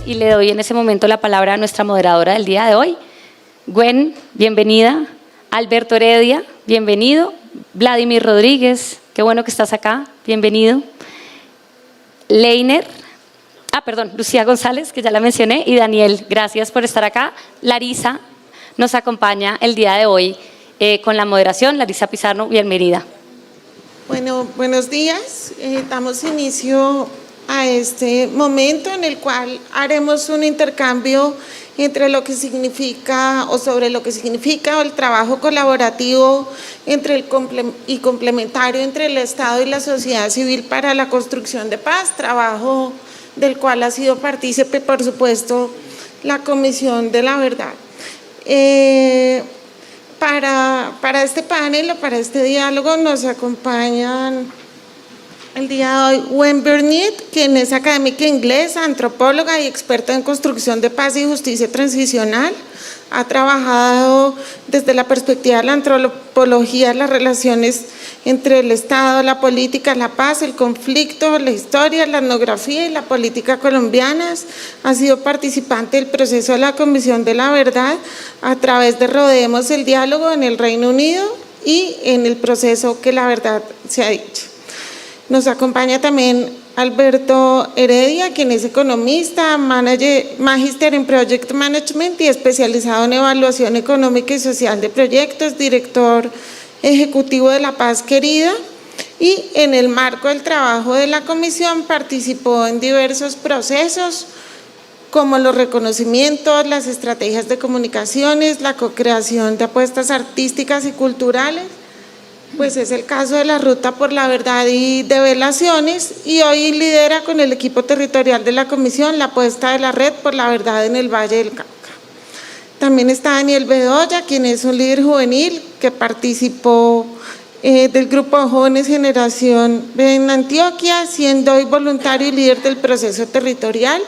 y le doy en ese momento la palabra a nuestra moderadora del día de hoy. Gwen, bienvenida. Alberto Heredia, bienvenido. Vladimir Rodríguez, qué bueno que estás acá, bienvenido. Leiner, Lucía González, que ya la mencioné, y Daniel, gracias por estar acá. Larisa nos acompaña el día de hoy con la moderación, Larisa Pizarro, bienvenida. Bueno, buenos días. Damos inicio a este momento en el cual haremos un intercambio entre lo que significa o sobre lo que significa el trabajo colaborativo y complementario entre el Estado y la sociedad civil para la construcción de paz, trabajo del cual ha sido partícipe, por supuesto, la Comisión de la Verdad. Para este panel o para este diálogo nos acompañan el día de hoy Gwen Burnett, quien es académica inglesa, antropóloga y experta en construcción de paz y justicia transicional. Ha trabajado desde la perspectiva de la antropología, las relaciones entre el Estado, la política, la paz, el conflicto, la historia, la etnografía y la política colombianas. Ha sido participante del proceso de la Comisión de la Verdad a través de Rodeemos el Diálogo en el Reino Unido y en el proceso que la verdad se ha dicho. Nos acompaña también Alberto Heredia, quien es economista, magíster en Project Management y especializado en evaluación económica y social de proyectos, director ejecutivo de La Paz Querida, y en el marco del trabajo de la comisión participó en diversos procesos como los reconocimientos, las estrategias de comunicaciones, la co-creación de apuestas artísticas y culturales. Pues es el caso de la Ruta por la Verdad y Develaciones, y hoy lidera con el equipo territorial de la comisión la apuesta de la Red por la Verdad en el Valle del Cauca. También está Daniel Bedoya, quien es un líder juvenil que participó del grupo de jóvenes Generación en Antioquia, siendo hoy voluntario y líder del proceso territorial.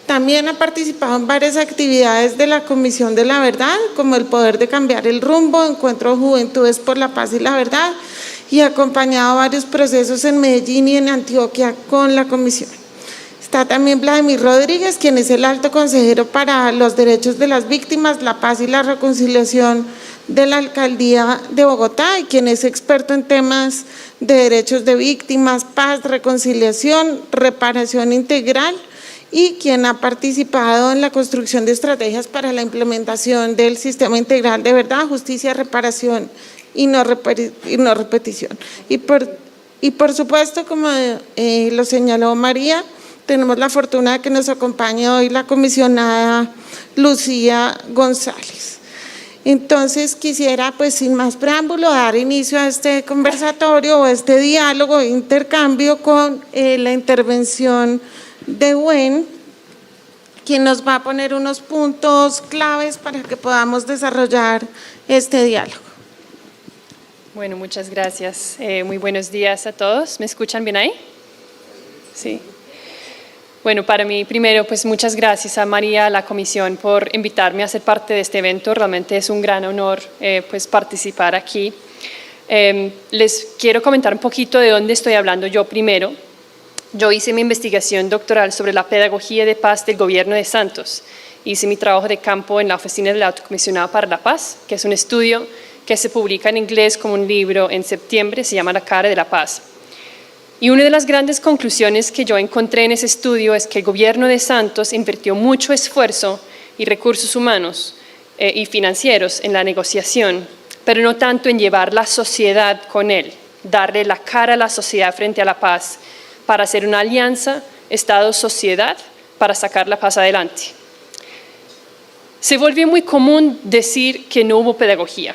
También ha participado en varias actividades de la Comisión de la Verdad, como el Poder de Cambiar el Rumbo, Encuentro de Juventudes por la Paz y la Verdad, y ha acompañado varios procesos en Medellín y en Antioquia con la Comisión. Está también Vladimir Rodríguez, quien es el alto consejero para los derechos de las víctimas, la paz y la reconciliación de la Alcaldía de Bogotá, y quien es experto en temas de derechos de víctimas, paz, reconciliación, reparación integral, y quien ha participado en la construcción de estrategias para la implementación del Sistema Integral de Verdad, Justicia, Reparación y no repetición. Y por supuesto, como lo señaló María, tenemos la fortuna de que nos acompañe hoy la comisionada Lucía González. Entonces quisiera, pues sin más preámbulo, dar inicio a este conversatorio o este diálogo, intercambio con la intervención de Gwen, quien nos va a poner unos puntos claves para que podamos desarrollar este diálogo. Bueno, muchas gracias. Muy buenos días a todos. ¿Me escuchan bien ahí? Sí. Bueno, para mí, primero, pues muchas gracias a María, a la comisión, por invitarme a ser parte de este evento. Realmente es un gran honor pues participar aquí. Les quiero comentar un poquito de dónde estoy hablando yo primero. Yo hice mi investigación doctoral sobre la pedagogía de paz del gobierno de Santos. Hice mi trabajo de campo en la Oficina del Alto Comisionado para la Paz, que es un estudio que se publica en inglés como un libro en septiembre, se llama La cara de la paz. Y una de las grandes conclusiones que yo encontré en ese estudio es que el gobierno de Santos invirtió mucho esfuerzo y recursos humanos y financieros en la negociación, pero no tanto en llevar la sociedad con él, darle la cara a la sociedad frente a la paz, para hacer una alianza Estado-sociedad para sacar la paz adelante. Se volvió muy común decir que no hubo pedagogía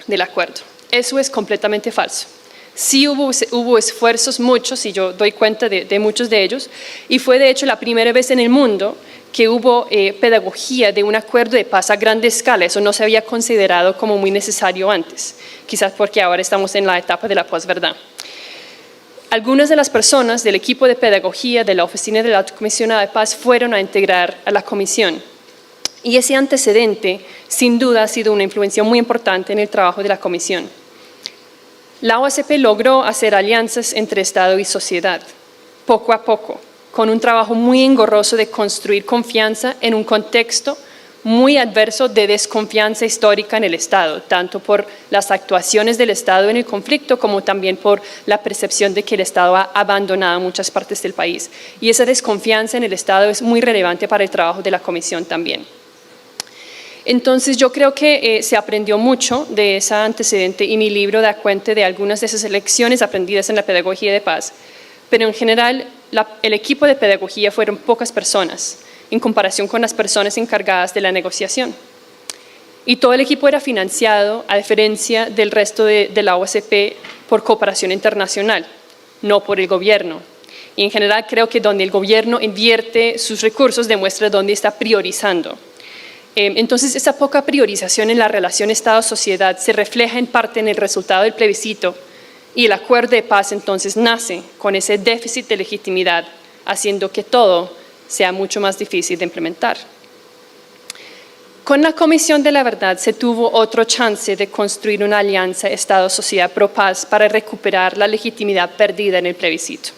del acuerdo. Eso es completamente falso. Sí hubo esfuerzos, muchos, y yo doy cuenta de muchos de ellos, y fue de hecho la primera vez en el mundo que hubo pedagogía de un acuerdo de paz a gran escala. Eso no se había considerado como muy necesario antes, quizás porque ahora estamos en la etapa de la posverdad. Algunas de las personas del equipo de pedagogía de la Oficina del Alto Comisionado de Paz fueron a integrar a la comisión. Y ese antecedente, sin duda, ha sido una influencia muy importante en el trabajo de la comisión. La OACP logró hacer alianzas entre Estado y sociedad, poco a poco, con un trabajo muy engorroso de construir confianza en un contexto muy adverso de desconfianza histórica en el Estado, tanto por las actuaciones del Estado en el conflicto como también por la percepción de que el Estado ha abandonado muchas partes del país. Y esa desconfianza en el Estado es muy relevante para el trabajo de la Comisión también. Entonces yo creo que se aprendió mucho de ese antecedente y mi libro da cuenta de algunas de esas lecciones aprendidas en la pedagogía de paz, pero en general el equipo de pedagogía fueron pocas personas en comparación con las personas encargadas de la negociación. Y todo el equipo era financiado, a diferencia del resto de la OSP, por cooperación internacional, no por el gobierno. Y en general creo que donde el gobierno invierte sus recursos demuestra dónde está priorizando. Entonces, esa poca priorización en la relación Estado-sociedad se refleja en parte en el resultado del plebiscito y el acuerdo de paz entonces nace con ese déficit de legitimidad, haciendo que todo sea mucho más difícil de implementar. Con la Comisión de la Verdad se tuvo otro chance de construir una alianza Estado-sociedad pro-paz para recuperar la legitimidad perdida en el plebiscito.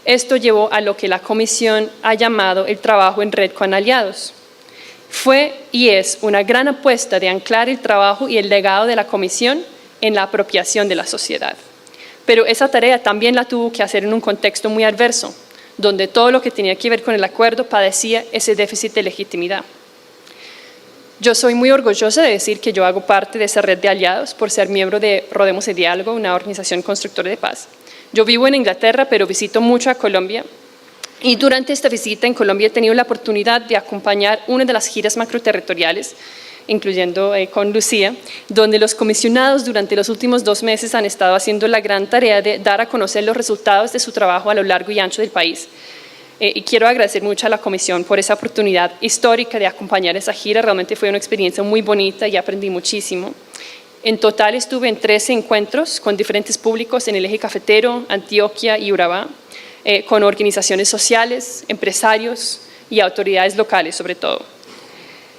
Esto llevó a lo que la Comisión ha llamado el trabajo en red con aliados. Fue y es una gran apuesta de anclar el trabajo y el legado de la Comisión en la apropiación de la sociedad. Pero esa tarea también la tuvo que hacer en un contexto muy adverso, donde todo lo que tenía que ver con el acuerdo padecía ese déficit de legitimidad. Yo soy muy orgullosa de decir que yo hago parte de esa red de aliados por ser miembro de Rodemos el Diálogo, una organización constructora de paz. Yo vivo en Inglaterra, pero visito mucho a Colombia. Y durante esta visita en Colombia he tenido la oportunidad de acompañar una de las giras macroterritoriales, incluyendo con Lucía, donde los comisionados durante los últimos 2 meses han estado haciendo la gran tarea de dar a conocer los resultados de su trabajo a lo largo y ancho del país. Y quiero agradecer mucho a la Comisión por esa oportunidad histórica de acompañar esa gira. Realmente fue una experiencia muy bonita y aprendí muchísimo. En total estuve en 13 encuentros con diferentes públicos en el eje cafetero, Antioquia y Urabá, con organizaciones sociales, empresarios y autoridades locales sobre todo.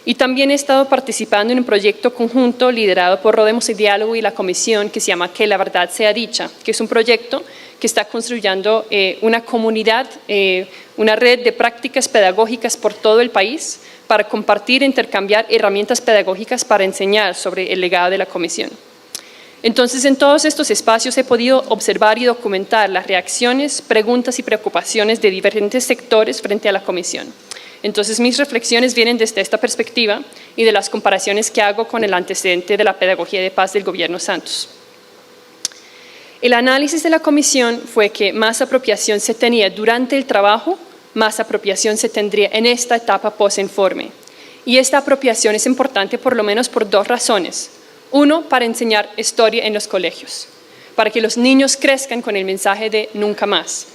Y también he estado participando en un proyecto conjunto liderado por Rodemos el Diálogo y la Comisión que se llama Que la Verdad Sea Dicha, que es un proyecto que está construyendo una comunidad, una red de prácticas pedagógicas por todo el país para compartir e intercambiar herramientas pedagógicas para enseñar sobre el legado de la Comisión. Entonces, en todos estos espacios he podido observar y documentar las reacciones, preguntas y preocupaciones de diferentes sectores frente a la Comisión. Entonces, mis reflexiones vienen desde esta perspectiva y de las comparaciones que hago con el antecedente de la pedagogía de paz del gobierno Santos. El análisis de la Comisión fue que más apropiación se tenía durante el trabajo, más apropiación se tendría en esta etapa post-informe. Y esta apropiación es importante por lo menos por 2 razones. Uno, para enseñar historia en los colegios, para que los niños crezcan con el mensaje de nunca más.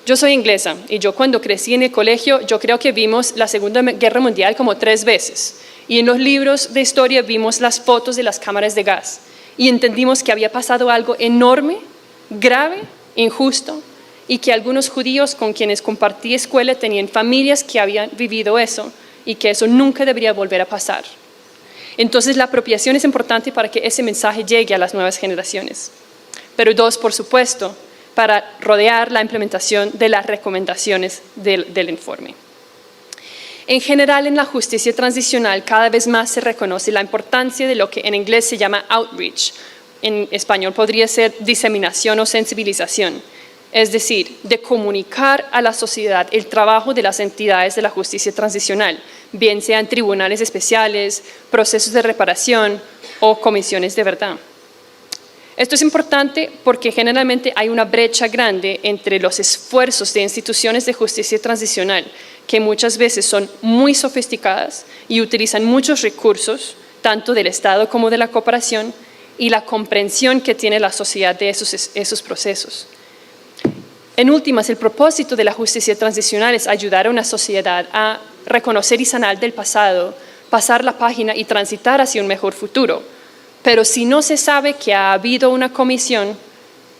Yo soy inglesa y yo cuando crecí en el colegio, yo creo que vimos la Segunda Guerra Mundial como 3 veces. Y en los libros de historia vimos las fotos de las cámaras de gas y entendimos que había pasado algo enorme, grave, injusto y que algunos judíos con quienes compartí escuela tenían familias que habían vivido eso y que eso nunca debería volver a pasar. Entonces la apropiación es importante para que ese mensaje llegue a las nuevas generaciones. Pero 2, por supuesto, para rodear la implementación de las recomendaciones del informe. En general, en la justicia transicional cada vez más se reconoce la importancia de lo que en inglés se llama outreach. En español podría ser diseminación o sensibilización, es decir, de comunicar a la sociedad el trabajo de las entidades de la justicia transicional, bien sean tribunales especiales, procesos de reparación o comisiones de verdad. Esto es importante porque generalmente hay una brecha grande entre los esfuerzos de instituciones de justicia transicional, que muchas veces son muy sofisticadas y utilizan muchos recursos, tanto del Estado como de la cooperación, y la comprensión que tiene la sociedad de esos procesos. En últimas, el propósito de la justicia transicional es ayudar a una sociedad a reconocer y sanar del pasado, pasar la página y transitar hacia un mejor futuro. Pero si no se sabe que ha habido una comisión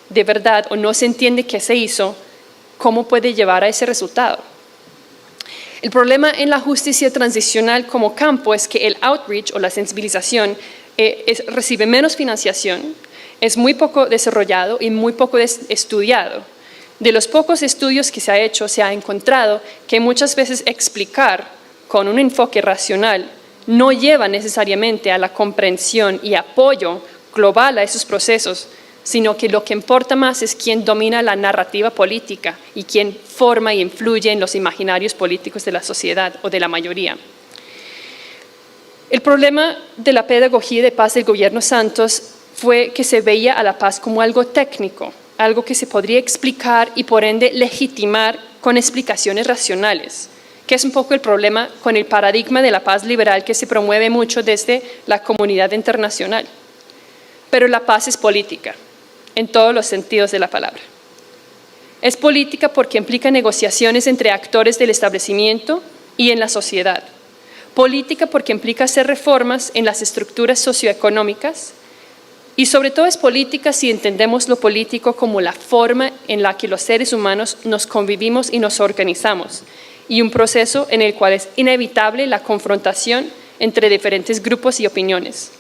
de verdad o no se entiende qué se hizo, ¿cómo puede llevar a ese resultado? El problema en la justicia transicional como campo es que el outreach o la sensibilización recibe menos financiación, es muy poco desarrollado y muy poco estudiado. De los pocos estudios que se ha hecho, se ha encontrado que muchas veces explicar con un enfoque racional no lleva necesariamente a la comprensión y apoyo global a esos procesos, sino que lo que importa más es quién domina la narrativa política y quién forma y influye en los imaginarios políticos de la sociedad o de la mayoría. El problema de la pedagogía de paz del gobierno Santos fue que se veía a la paz como algo técnico, algo que se podría explicar y por ende legitimar con explicaciones racionales, que es un poco el problema con el paradigma de la paz liberal que se promueve mucho desde la comunidad internacional. Pero la paz es política, en todos los sentidos de la palabra. Es política porque implica negociaciones entre actores del establecimiento y en la sociedad. Política porque implica hacer reformas en las estructuras socioeconómicas y sobre todo es política si entendemos lo político como la forma en la que los seres humanos nos convivimos y nos organizamos y un proceso en el cual es inevitable la confrontación entre diferentes grupos y opiniones.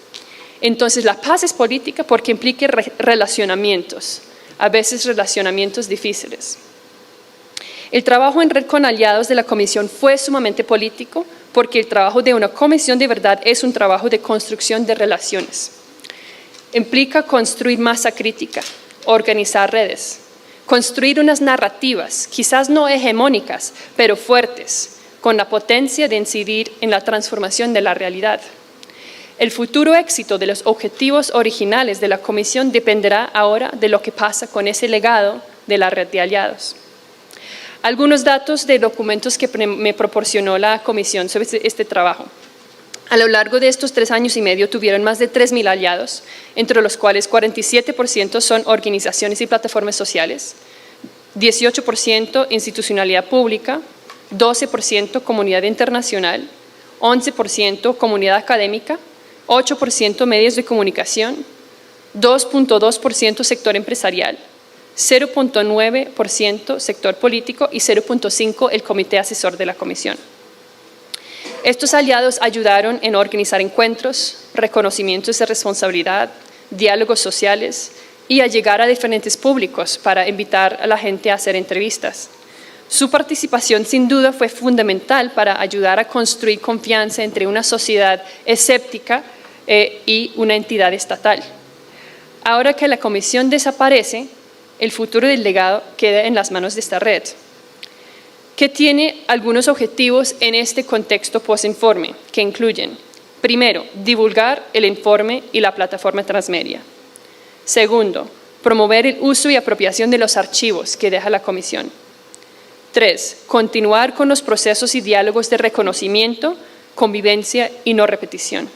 Entonces la paz es política porque implica relacionamientos, a veces relacionamientos difíciles. El trabajo en red con aliados de la comisión fue sumamente político porque el trabajo de una comisión de verdad es un trabajo de construcción de relaciones. Implica construir masa crítica, organizar redes, construir unas narrativas, quizás no hegemónicas, pero fuertes, con la potencia de incidir en la transformación de la realidad. El futuro éxito de los objetivos originales de la comisión dependerá ahora de lo que pasa con ese legado de la red de aliados. Algunos datos de documentos que me proporcionó la comisión sobre este trabajo. A lo largo de estos 3 años y medio tuvieron más de 3.000 aliados, entre los cuales 47% son organizaciones y plataformas sociales, 18% institucionalidad pública, 12% comunidad internacional, 11% comunidad académica, 8% medios de comunicación, 2.2% sector empresarial, 0.9% sector político y 0.5% el comité asesor de la comisión. Estos aliados ayudaron en organizar encuentros, reconocimientos de responsabilidad, diálogos sociales y a llegar a diferentes públicos para invitar a la gente a hacer entrevistas. Su participación sin duda fue fundamental para ayudar a construir confianza entre una sociedad escéptica y una entidad estatal. Ahora que la comisión desaparece, el futuro del legado queda en las manos de esta red, que tiene algunos objetivos en este contexto postinforme, que incluyen, primero, divulgar el informe y la plataforma transmedia. Segundo, promover el uso y apropiación de los archivos que deja la comisión. 3. Continuar con los procesos y diálogos de reconocimiento, convivencia y no repetición.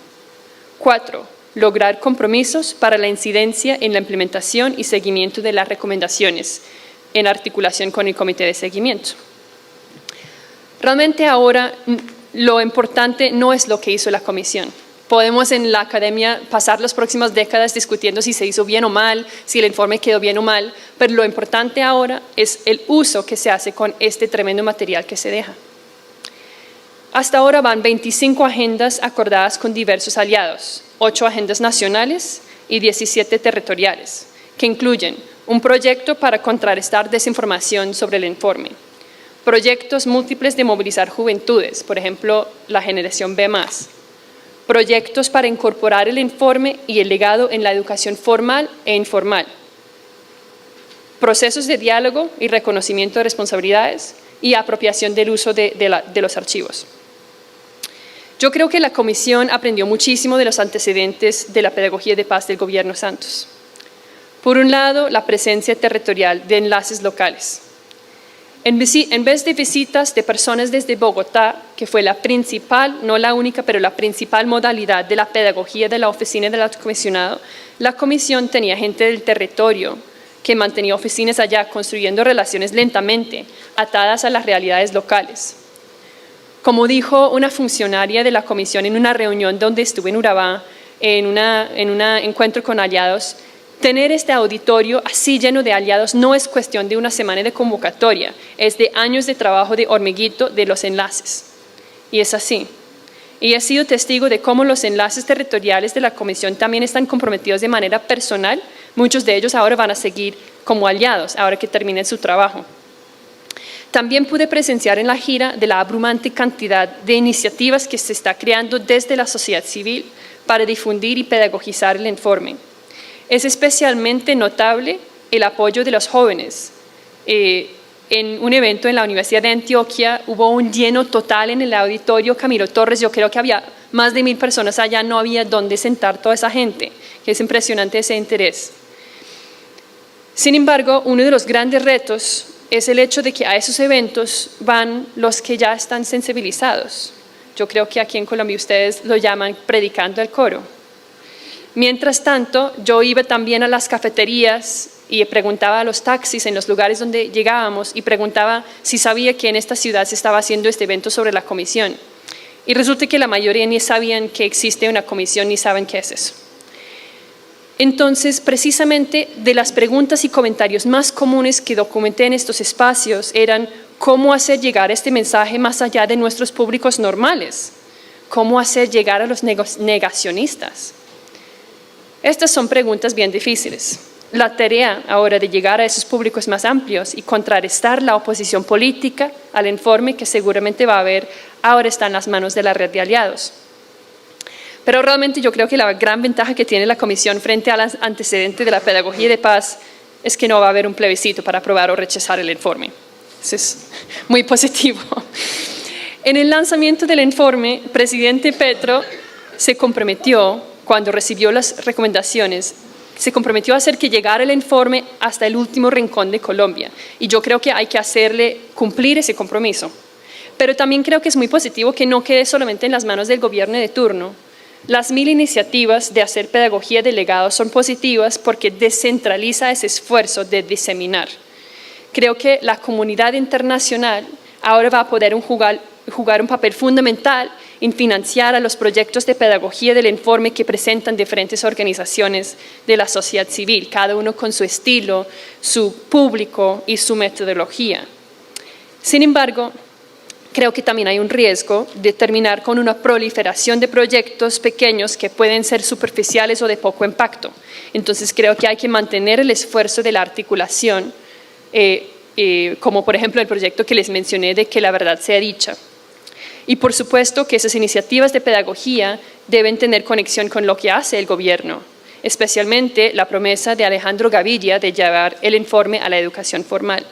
4. Lograr compromisos para la incidencia en la implementación y seguimiento de las recomendaciones, en articulación con el comité de seguimiento. Realmente ahora lo importante no es lo que hizo la comisión. Podemos en la academia pasar las próximas décadas discutiendo si se hizo bien o mal, si el informe quedó bien o mal, pero lo importante ahora es el uso que se hace con este tremendo material que se deja. Hasta ahora van 25 agendas acordadas con diversos aliados, 8 agendas nacionales y 17 territoriales, que incluyen un proyecto para contrarrestar desinformación sobre el informe, proyectos múltiples de movilizar juventudes, por ejemplo, la generación B+, proyectos para incorporar el informe y el legado en la educación formal e informal, procesos de diálogo y reconocimiento de responsabilidades y apropiación del uso de los archivos. Yo creo que la comisión aprendió muchísimo de los antecedentes de la pedagogía de paz del gobierno Santos. Por un lado, la presencia territorial de enlaces locales. En vez de visitas de personas desde Bogotá, que fue la principal, no la única, pero la principal modalidad de la pedagogía de la oficina del alto comisionado, la comisión tenía gente del territorio que mantenía oficinas allá, construyendo relaciones lentamente, atadas a las realidades locales. Como dijo una funcionaria de la comisión en una reunión donde estuve en Urabá, en un encuentro con aliados, tener este auditorio así lleno de aliados no es cuestión de una semana de convocatoria, es de años de trabajo de hormiguito de los enlaces. Y es así. Y he sido testigo de cómo los enlaces territoriales de la comisión también están comprometidos de manera personal Muchos de ellos ahora van a seguir como aliados, ahora que terminen su trabajo. También pude presenciar en la gira de la abrumante cantidad de iniciativas que se está creando desde la sociedad civil para difundir y pedagogizar el informe. Es especialmente notable el apoyo de los jóvenes. En un evento en la Universidad de Antioquia hubo un lleno total en el auditorio Camilo Torres. Yo creo que había más de 1000 personas allá, no había dónde sentar toda esa gente, que es impresionante ese interés. Sin embargo, uno de los grandes retos es el hecho de que a esos eventos van los que ya están sensibilizados. Yo creo que aquí en Colombia ustedes lo llaman predicando al coro. Mientras tanto, yo iba también a las cafeterías y preguntaba a los taxis en los lugares donde llegábamos y preguntaba si sabía que en esta ciudad se estaba haciendo este evento sobre la comisión. Y resulta que la mayoría ni sabían que existe una comisión ni saben qué es eso. Entonces, precisamente de las preguntas y comentarios más comunes que documenté en estos espacios eran cómo hacer llegar este mensaje más allá de nuestros públicos normales, cómo hacer llegar a los negacionistas. Estas son preguntas bien difíciles. La tarea ahora de llegar a esos públicos más amplios y contrarrestar la oposición política al informe que seguramente va a haber, ahora está en las manos de la red de aliados. Pero realmente yo creo que la gran ventaja que tiene la Comisión frente al antecedente de la pedagogía de paz es que no va a haber un plebiscito para aprobar o rechazar el informe. Eso es muy positivo. En el lanzamiento del informe, el presidente Petro se comprometió, cuando recibió las recomendaciones, se comprometió a hacer que llegara el informe hasta el último rincón de Colombia. Y yo creo que hay que hacerle cumplir ese compromiso. Pero también creo que es muy positivo que no quede solamente en las manos del gobierno de turno. Las 1000 iniciativas de hacer pedagogía de legados son positivas porque descentraliza ese esfuerzo de diseminar. Creo que la comunidad internacional ahora va a poder jugar un papel fundamental en financiar a los proyectos de pedagogía del informe que presentan diferentes organizaciones de la sociedad civil, cada uno con su estilo, su público y su metodología. Sin embargo, creo que también hay un riesgo de terminar con una proliferación de proyectos pequeños que pueden ser superficiales o de poco impacto. Entonces creo que hay que mantener el esfuerzo de la articulación, como por ejemplo el proyecto que les mencioné de que la verdad sea dicha. Y por supuesto que esas iniciativas de pedagogía deben tener conexión con lo que hace el gobierno, especialmente la promesa de Alejandro Gaviria de llevar el informe a la educación formal.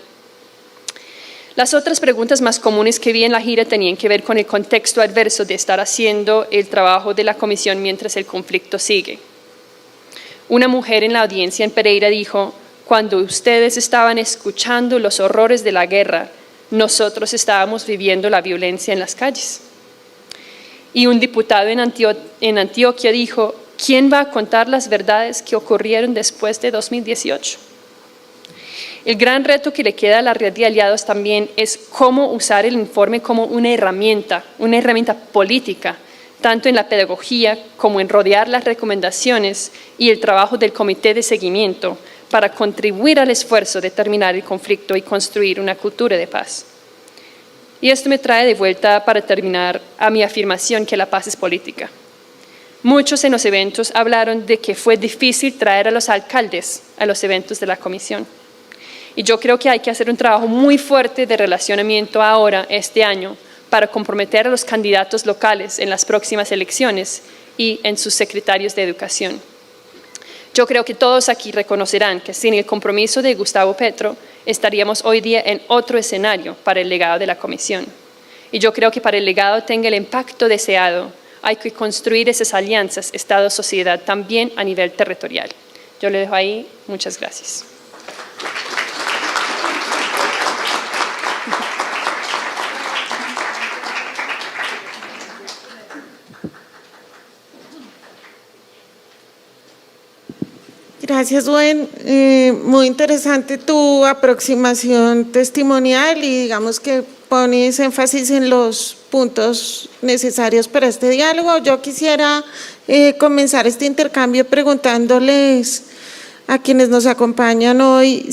Las otras preguntas más comunes que vi en la gira tenían que ver con el contexto adverso de estar haciendo el trabajo de la comisión mientras el conflicto sigue. Una mujer en la audiencia en Pereira dijo: cuando ustedes estaban escuchando los horrores de la guerra, nosotros estábamos viviendo la violencia en las calles. Y un diputado en Antioquia dijo: ¿quién va a contar las verdades que ocurrieron después de 2018? El gran reto que le queda a la red de aliados también es cómo usar el informe como una herramienta política, tanto en la pedagogía como en rodear las recomendaciones y el trabajo del comité de seguimiento para contribuir al esfuerzo de terminar el conflicto y construir una cultura de paz. Y esto me trae de vuelta, para terminar, a mi afirmación que la paz es política. Muchos en los eventos hablaron de que fue difícil traer a los alcaldes a los eventos de la comisión. Y yo creo que hay que hacer un trabajo muy fuerte de relacionamiento ahora, este año, para comprometer a los candidatos locales en las próximas elecciones y en sus secretarios de educación. Yo creo que todos aquí reconocerán que sin el compromiso de Gustavo Petro estaríamos hoy día en otro escenario para el legado de la comisión. Y yo creo que para el legado tenga el impacto deseado, hay que construir esas alianzas Estado-sociedad también a nivel territorial. Yo le dejo ahí. Muchas gracias. Gracias, Gwen. Muy interesante tu aproximación testimonial y digamos que pones énfasis en los puntos necesarios para este diálogo. Yo quisiera comenzar este intercambio preguntándoles a quienes nos acompañan hoy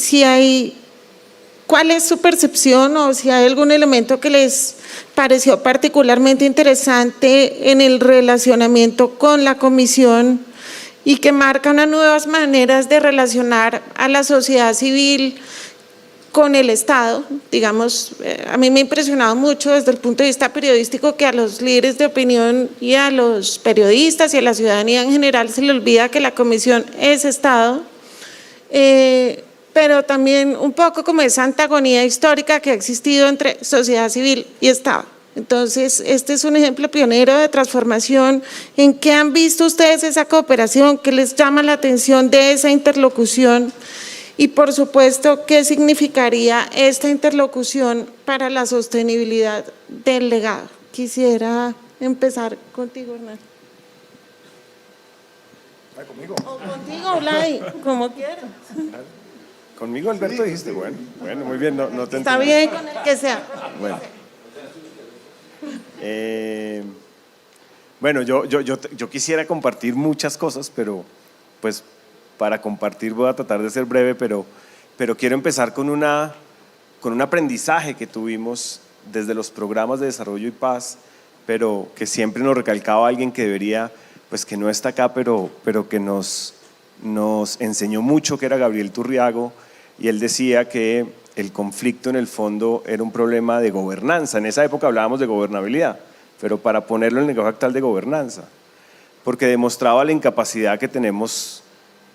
cuál es su percepción o si hay algún elemento que les pareció particularmente interesante en el relacionamiento con la comisión y que marca unas nuevas maneras de relacionar a la sociedad civil con el Estado. Digamos, a mí me ha impresionado mucho desde el punto de vista periodístico que a los líderes de opinión y a los periodistas y a la ciudadanía en general se le olvida que la comisión es Estado, pero también un poco como esa antagonía histórica que ha existido entre sociedad civil y Estado. Entonces, este es un ejemplo pionero de transformación. ¿En qué han visto ustedes esa cooperación? ¿Qué les llama la atención de esa interlocución? Y por supuesto, ¿qué significaría esta interlocución para la sostenibilidad del legado? Quisiera empezar contigo, Hernán. ¿Conmigo? O contigo, Vladi, como quieras. ¿Conmigo, Alberto, dijiste? Bueno, muy bien, no te Está entendí. bien con el que sea. Bueno. Bueno, yo quisiera compartir muchas cosas, pero pues para compartir voy a tratar de ser breve, pero quiero empezar con un aprendizaje que tuvimos desde los programas de desarrollo y paz, pero que siempre nos recalcaba alguien que debería, pues que no está acá, pero que nos enseñó mucho, que era Gabriel Turriago, y él decía que el conflicto en el fondo era un problema de gobernanza. En esa época hablábamos de gobernabilidad, pero para ponerlo en el lenguaje actual, de gobernanza, porque demostraba la incapacidad que tenemos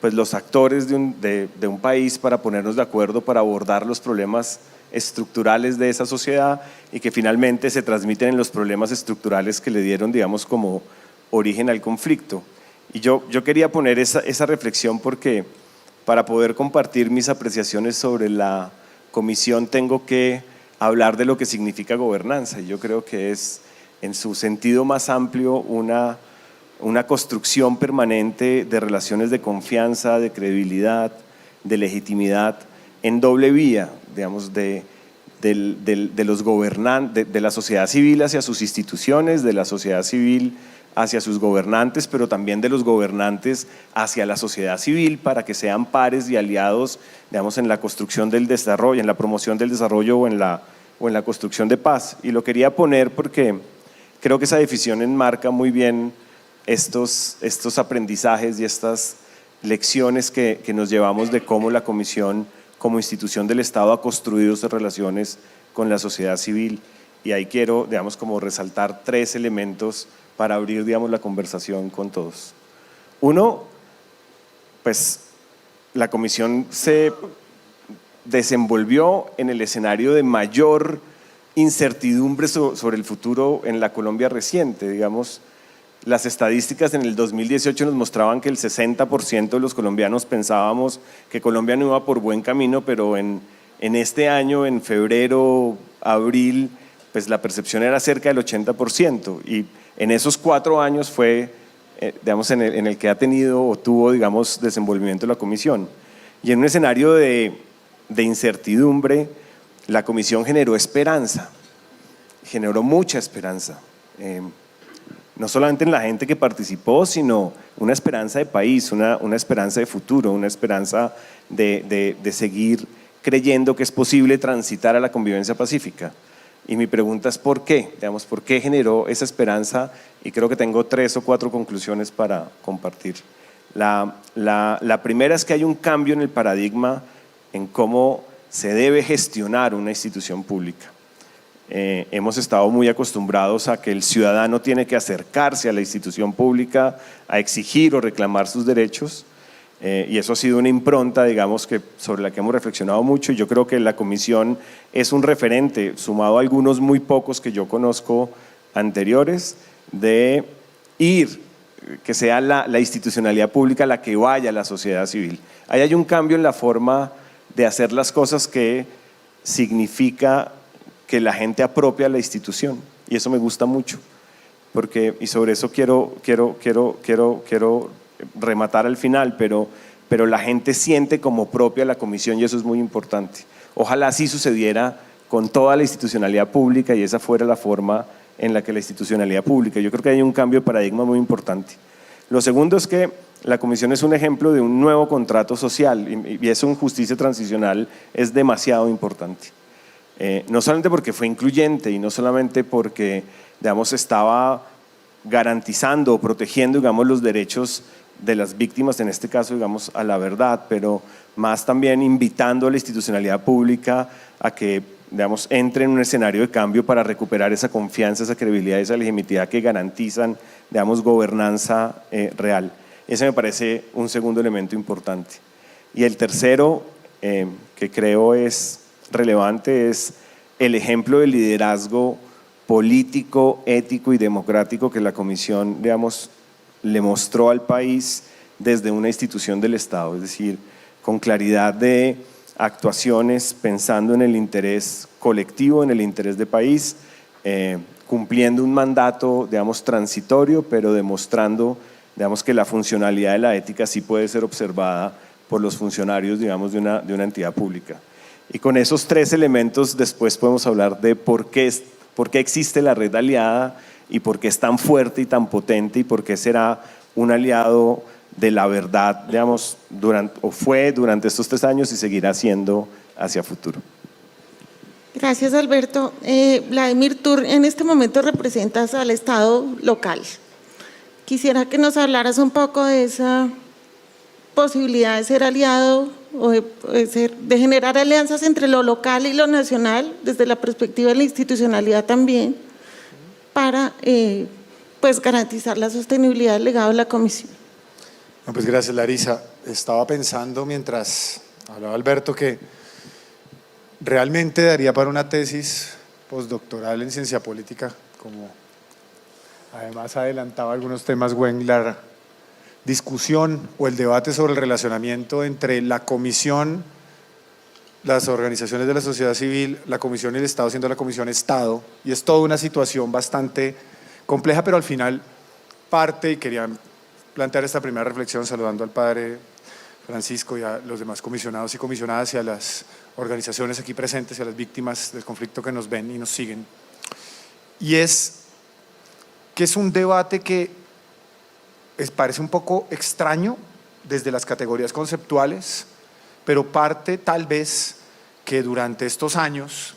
pues los actores de un país para ponernos de acuerdo para abordar los problemas estructurales de esa sociedad y que finalmente se transmiten en los problemas estructurales que le dieron, digamos, como origen al conflicto. Y yo quería poner esa reflexión porque para poder compartir mis apreciaciones sobre la comisión tengo que hablar de lo que significa gobernanza, y yo creo que es en su sentido más amplio una construcción permanente de relaciones de confianza, de credibilidad, de legitimidad en doble vía, digamos, de los gobernantes, de la sociedad civil hacia sus instituciones, de la sociedad civil hacia sus gobernantes, pero también de los gobernantes hacia la sociedad civil para que sean pares y aliados, digamos, en la construcción del desarrollo, en la promoción del desarrollo o en la construcción de paz. Y lo quería poner porque creo que esa definición enmarca muy bien estos aprendizajes y estas lecciones que nos llevamos de cómo la Comisión, como institución del Estado, ha construido sus relaciones con la sociedad civil. Y ahí quiero, digamos, como resaltar 3 elementos para abrir, digamos, la conversación con todos. Uno, pues la Comisión se desenvolvió en el escenario de mayor incertidumbre sobre el futuro en la Colombia reciente, digamos. Las estadísticas en el 2018 nos mostraban que el 60% de los colombianos pensábamos que Colombia no iba por buen camino, pero en este año, en febrero, abril, pues la percepción era cerca del 80%, y en esos 4 años fue, digamos, en el que ha tenido o tuvo, digamos, desenvolvimiento la Comisión. Y en un escenario de incertidumbre, la Comisión generó esperanza, generó mucha esperanza. No solamente en la gente que participó, sino una esperanza de país, una esperanza de futuro, una esperanza de seguir creyendo que es posible transitar a la convivencia pacífica. Y mi pregunta es ¿por qué? Digamos, ¿por qué generó esa esperanza? Y creo que tengo 3 o 4 conclusiones para compartir. La primera es que hay un cambio en el paradigma en cómo se debe gestionar una institución pública. Hemos estado muy acostumbrados a que el ciudadano tiene que acercarse a la institución pública a exigir o reclamar sus derechos, y eso ha sido una impronta, digamos, sobre la que hemos reflexionado mucho, y yo creo que la Comisión es un referente, sumado a algunos muy pocos que yo conozco anteriores, de que sea la institucionalidad pública la que vaya a la sociedad civil. Ahí hay un cambio en la forma de hacer las cosas que significa que la gente apropia la institución, y eso me gusta mucho, y sobre eso quiero rematar al final, pero la gente siente como propia la Comisión, y eso es muy importante. Ojalá así sucediera con toda la institucionalidad pública y esa fuera la forma en la que la institucionalidad pública. Yo creo que hay un cambio de paradigma muy importante. Lo segundo es que la Comisión es un ejemplo de un nuevo contrato social, y eso en justicia transicional es demasiado importante. No solamente porque fue incluyente y no solamente porque, digamos, estaba garantizando o protegiendo, digamos, los derechos de las víctimas, en este caso, digamos, a la verdad, pero más también invitando a la institucionalidad pública a que, digamos, entre en un escenario de cambio para recuperar esa confianza, esa credibilidad, esa legitimidad que garantizan, digamos, gobernanza real. Ese me parece un segundo elemento importante. Y el tercero, que creo es relevante, es el ejemplo de liderazgo político, ético y democrático que la Comisión, digamos, le mostró al país desde una institución del Estado, es decir, con claridad de actuaciones pensando en el interés colectivo, en el interés de país, cumpliendo un mandato, digamos, transitorio, pero demostrando, digamos, que la funcionalidad de la ética sí puede ser observada por los funcionarios, digamos, de una entidad pública. Y con esos tres elementos después podemos hablar de por qué existe la red aliada y por qué es tan fuerte y tan potente y por qué será un aliado de la verdad, digamos, fue durante estos 3 años y seguirá siendo hacia futuro. Gracias, Alberto. Vladimir, tú en este momento representas al Estado local. Quisiera que nos hablaras un poco de esa posibilidad de ser aliado o de generar alianzas entre lo local y lo nacional, desde la perspectiva de la institucionalidad también, para pues garantizar la sostenibilidad del legado de la Comisión. No, pues gracias, Larisa. Estaba pensando mientras hablaba Alberto que realmente daría para una tesis postdoctoral en ciencia política, como además adelantaba algunos temas Gwen, la discusión o el debate sobre el relacionamiento entre la Comisión, las organizaciones de la sociedad civil, la Comisión y el Estado, siendo la Comisión Estado, y es toda una situación bastante compleja, pero al final parte, y quería plantear esta primera reflexión saludando al padre Francisco y a los demás comisionados y comisionadas y a las organizaciones aquí presentes y a las víctimas del conflicto que nos ven y nos siguen, y es que es un debate que parece un poco extraño desde las categorías conceptuales, pero parte tal vez que durante estos años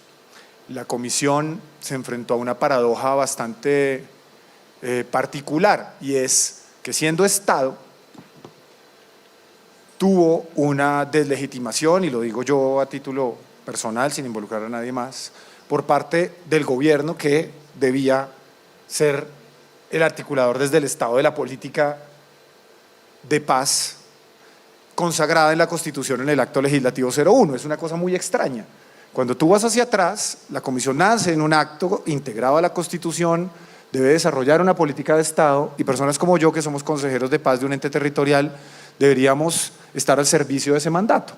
la Comisión se enfrentó a una paradoja bastante particular, y es que siendo Estado tuvo una deslegitimación, y lo digo yo a título personal sin involucrar a nadie más, por parte del gobierno que debía ser el articulador desde el Estado de la política de paz consagrada en la Constitución en el acto legislativo 01. Es una cosa muy extraña. Cuando tú vas hacia atrás, la Comisión nace en un acto integrado a la Constitución, debe desarrollar una política de Estado, y personas como yo, que somos consejeros de paz de un ente territorial, deberíamos estar al servicio de ese mandato.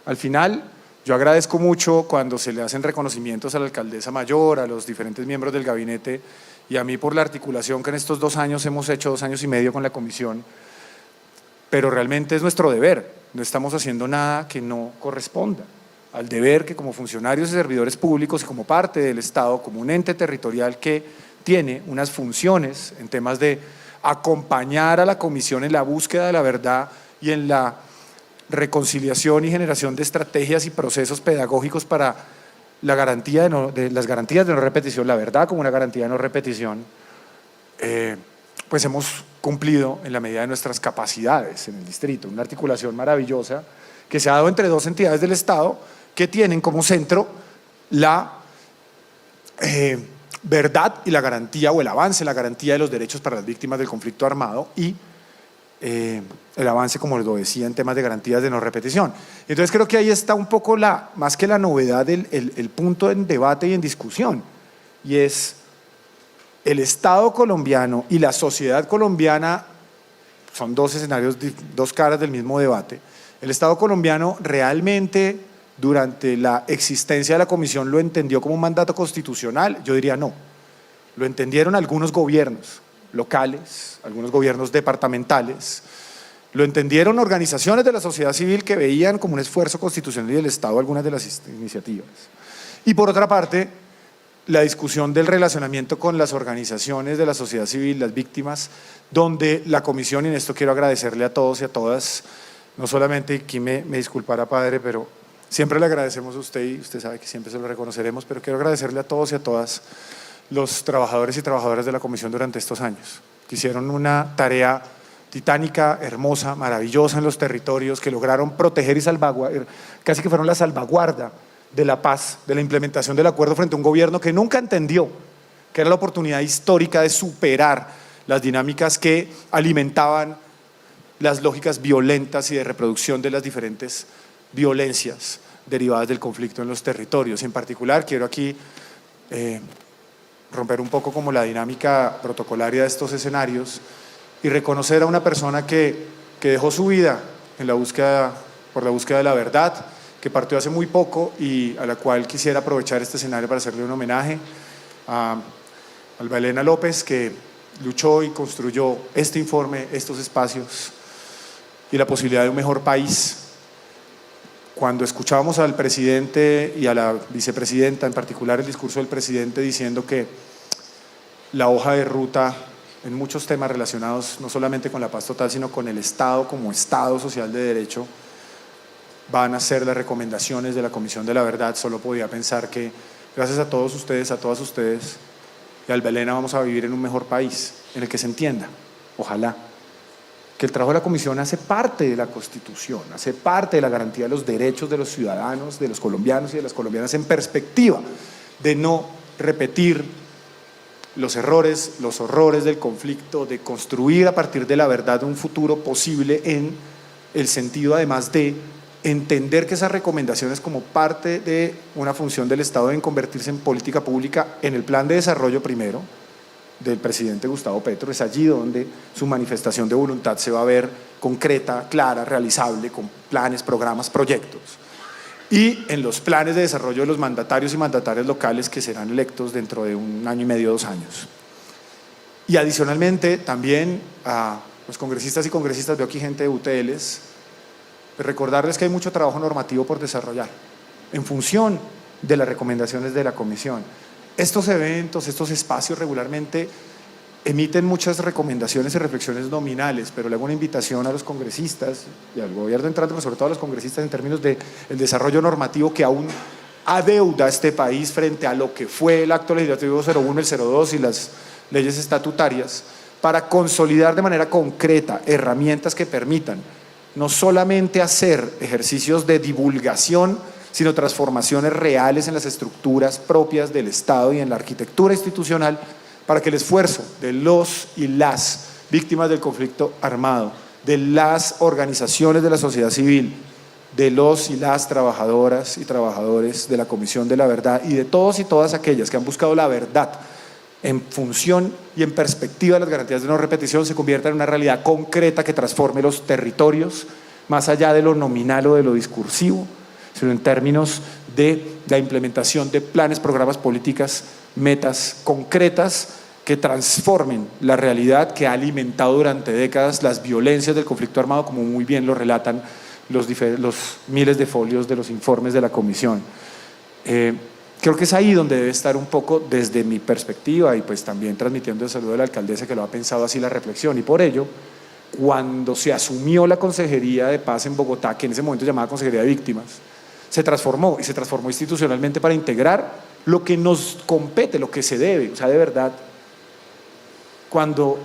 Al final, yo agradezco mucho cuando se le hacen reconocimientos a la alcaldesa mayor, a los diferentes miembros del gabinete y a mí por la articulación que en estos 2 años hemos hecho, 2 años y medio con la Comisión, pero realmente es nuestro deber, no estamos haciendo nada que no corresponda al deber que como funcionarios y servidores públicos y como parte del Estado, como un ente territorial que tiene unas funciones en temas de acompañar a la Comisión en la búsqueda de la verdad y en la reconciliación y generación de estrategias y procesos pedagógicos para la garantía de las garantías de no repetición, la verdad como una garantía de no repetición, pues hemos cumplido en la medida de nuestras capacidades en el distrito, una articulación maravillosa que se ha dado entre 2 entidades del Estado que tienen como centro la verdad y la garantía, o el avance, la garantía de los derechos para las víctimas del conflicto armado y el avance, como lo decía, en temas de garantías de no repetición. Entonces creo que ahí está un poco más que la novedad, el punto en debate y en discusión, y es el Estado colombiano y la sociedad colombiana. Son 2 escenarios, 2 caras del mismo debate. El Estado colombiano realmente durante la existencia de la Comisión lo entendió como un mandato constitucional. Yo diría no, lo entendieron algunos gobiernos locales, algunos gobiernos departamentales, lo entendieron organizaciones de la sociedad civil que veían como un esfuerzo constitucional y del Estado algunas de las iniciativas, y por otra parte la discusión del relacionamiento con las organizaciones de la sociedad civil, las víctimas, donde la Comisión, y en esto quiero agradecerle a todos y a todas, no solamente, aquí me disculpará padre, pero siempre le agradecemos a usted y usted sabe que siempre se lo reconoceremos, pero quiero agradecerle a todos y a todas los trabajadores y trabajadoras de la Comisión durante estos años, que hicieron una tarea titánica, hermosa, maravillosa en los territorios, que lograron proteger y salvaguardar, casi que fueron la salvaguarda de la paz, de la implementación del acuerdo frente a un gobierno que nunca entendió que era la oportunidad histórica de superar las dinámicas que alimentaban las lógicas violentas y de reproducción de las diferentes violencias derivadas del conflicto en los territorios. En particular, quiero aquí romper un poco como la dinámica protocolaria de estos escenarios y reconocer a una persona que dejó su vida en la búsqueda, por la búsqueda de la verdad, que partió hace muy poco y a la cual quisiera aprovechar este escenario para hacerle un homenaje a Alba Elena López, que luchó y construyó este informe, estos espacios y la posibilidad de un mejor país. Cuando escuchábamos al presidente y a la vicepresidenta, en particular el discurso del presidente diciendo que la hoja de ruta en muchos temas relacionados no solamente con la paz total, sino con el Estado como Estado social de derecho, van a ser las recomendaciones de la Comisión de la Verdad, solo podía pensar que gracias a todos ustedes, a todas ustedes y a Alba Elena vamos a vivir en un mejor país, en el que se entienda, ojalá, que el trabajo de la Comisión hace parte de la Constitución, hace parte de la garantía de los derechos de los ciudadanos, de los colombianos y de las colombianas en perspectiva de no repetir los errores, los horrores del conflicto, de construir a partir de la verdad un futuro posible en el sentido además de entender que esas recomendaciones como parte de una función del Estado deben convertirse en política pública en el plan de desarrollo primero del presidente Gustavo Petro. Es allí donde su manifestación de voluntad se va a ver concreta, clara, realizable, con planes, programas, proyectos. Y en los planes de desarrollo de los mandatarios y mandatarias locales que serán electos dentro de 1 año y medio, 2 años. Y adicionalmente también a los congresistas y congresistas, veo aquí gente de UTLs, recordarles que hay mucho trabajo normativo por desarrollar en función de las recomendaciones de la Comisión. Estos eventos, estos espacios regularmente emiten muchas recomendaciones y reflexiones nominales, pero le hago una invitación a los congresistas y al gobierno entrante, pero sobre todo a los congresistas en términos del desarrollo normativo que aún adeuda a este país frente a lo que fue el acto legislativo 01, el 02 y las leyes estatutarias, para consolidar de manera concreta herramientas que permitan no solamente hacer ejercicios de divulgación, sino transformaciones reales en las estructuras propias del Estado y en la arquitectura institucional, para que el esfuerzo de los y las víctimas del conflicto armado, de las organizaciones de la sociedad civil, de los y las trabajadoras y trabajadores de la Comisión de la Verdad y de todos y todas aquellas que han buscado la verdad en función y en perspectiva de las garantías de no repetición, se convierta en una realidad concreta que transforme los territorios más allá de lo nominal o de lo discursivo, sino en términos de la implementación de planes, programas, políticas, metas concretas que transformen la realidad que ha alimentado durante décadas las violencias del conflicto armado, como muy bien lo relatan los miles de folios de los informes de la Comisión. Creo que es ahí donde debe estar un poco desde mi perspectiva y pues también transmitiendo el saludo de la alcaldesa que lo ha pensado así la reflexión, y por ello cuando se asumió la Consejería de Paz en Bogotá, que en ese momento se llamaba Consejería de Víctimas, se transformó institucionalmente para integrar lo que nos compete, lo que se debe, o sea, de verdad, cuando,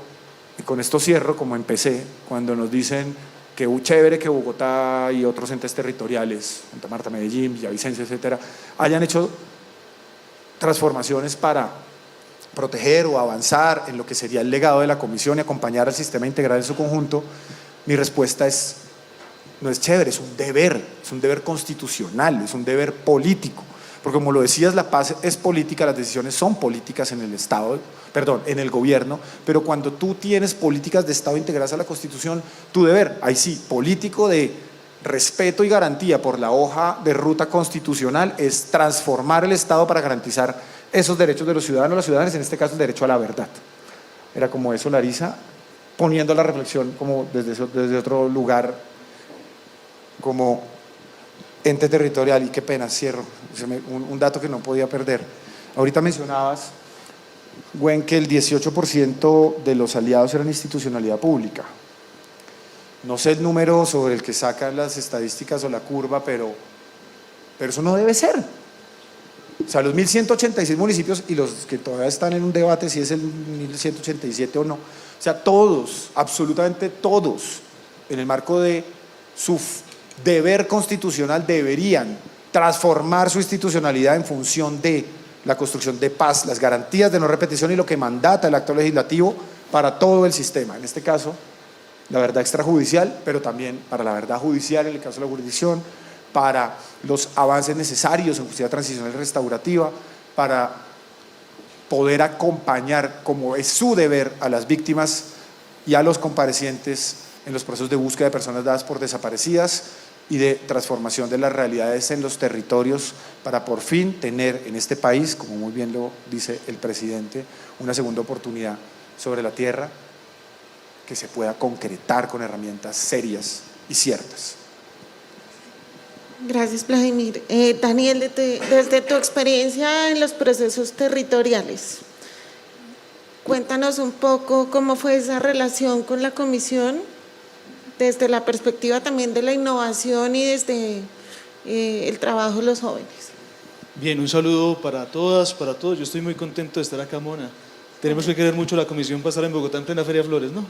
y con esto cierro como empecé, cuando nos dicen que chévere que Bogotá y otros entes territoriales, Santa Marta, Medellín, Villavicencio, etcétera, hayan hecho transformaciones para proteger o avanzar en lo que sería el legado de la Comisión y acompañar al sistema integral en su conjunto, mi respuesta es, no es chévere, es un deber constitucional, es un deber político, porque como lo decías, la paz es política, las decisiones son políticas en el Estado, en el gobierno, pero cuando tú tienes políticas de Estado integradas a la Constitución, tu deber, ahí sí, político de respeto y garantía por la hoja de ruta constitucional es transformar el Estado para garantizar esos derechos de los ciudadanos, las ciudadanas, en este caso el derecho a la verdad. Era como eso, Larisa, poniendo la reflexión como desde otro lugar, como ente territorial. Y qué pena, cierro, un dato que no podía perder. Ahorita mencionabas, Gwen, que el 18% de los aliados eran institucionalidad pública. No sé el número sobre el que sacan las estadísticas o la curva, pero eso no debe ser. O sea, los 1.186 municipios y los que todavía están en un debate si es el 1.187 o no. O sea, todos, absolutamente todos, en el marco de su deber constitucional deberían transformar su institucionalidad en función de la construcción de paz, las garantías de no repetición y lo que mandata el acto legislativo para todo el sistema. En este caso, la verdad extrajudicial, pero también para la verdad judicial en el caso de la jurisdicción, para los avances necesarios en justicia transicional y restaurativa, para poder acompañar, como es su deber, a las víctimas y a los comparecientes en los procesos de búsqueda de personas dadas por desaparecidas y de transformación de las realidades en los territorios para por fin tener en este país, como muy bien lo dice el presidente, una segunda oportunidad sobre la tierra que se pueda concretar con herramientas serias y ciertas. Gracias, Vladimir. Daniel, desde tu experiencia en los procesos territoriales, cuéntanos un poco cómo fue esa relación con la comisión, desde la perspectiva también de la innovación y desde el trabajo de los jóvenes. Bien, un saludo para todas, para todos. Yo estoy muy contento de estar acá, Mona. Tenemos que querer mucho la comisión para estar en Bogotá en plena Feria de Flores, ¿no?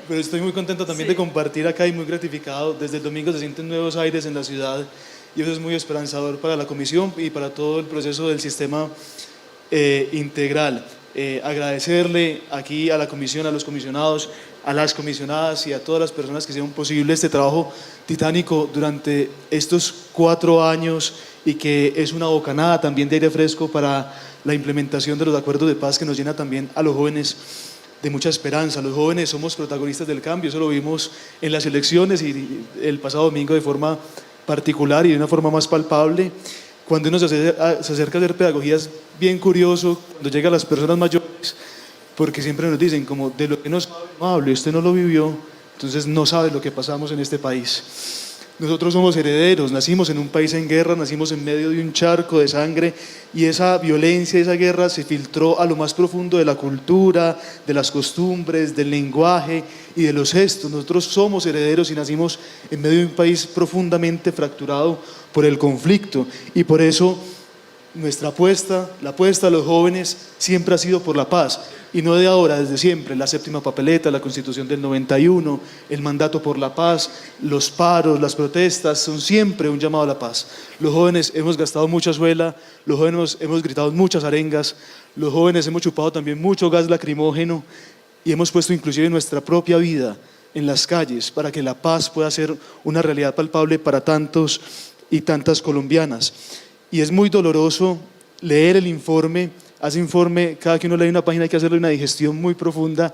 Pero estoy muy contento también de compartir acá y muy gratificado. Desde el domingo se sienten nuevos aires en la ciudad y eso es muy esperanzador para la comisión y para todo el proceso del sistema integral. Agradecerle aquí a la comisión, a los comisionados, a las comisionadas y a todas las personas que hicieron posible este trabajo titánico durante estos 4 años y que es una bocanada también de aire fresco para la implementación de los acuerdos de paz que nos llena también a los jóvenes de mucha esperanza. Los jóvenes somos protagonistas del cambio, eso lo vimos en las elecciones y el pasado domingo de forma particular y de una forma más palpable. Cuando uno se acerca a hacer pedagogía es bien curioso cuando llegan las personas mayores, porque siempre nos dicen como de lo que no sabe no hable, usted no lo vivió, entonces no sabe lo que pasamos en este país. Nosotros somos herederos, nacimos en un país en guerra, nacimos en medio de un charco de sangre y esa violencia, esa guerra se filtró a lo más profundo de la cultura, de las costumbres, del lenguaje y de los gestos. Nosotros somos herederos y nacimos en medio de un país profundamente fracturado por el conflicto y por eso nuestra apuesta, la apuesta de los jóvenes siempre ha sido por la paz y no de ahora, desde siempre. La séptima papeleta, la Constitución del 91, el mandato por la paz, los paros, las protestas son siempre un llamado a la paz. Los jóvenes hemos gastado mucha suela, los jóvenes hemos gritado muchas arengas, los jóvenes hemos chupado también mucho gas lacrimógeno y hemos puesto inclusive nuestra propia vida en las calles para que la paz pueda ser una realidad palpable para tantos y tantas colombianas. Y es muy doloroso leer el informe, cada que uno lee una página hay que hacerle una digestión muy profunda,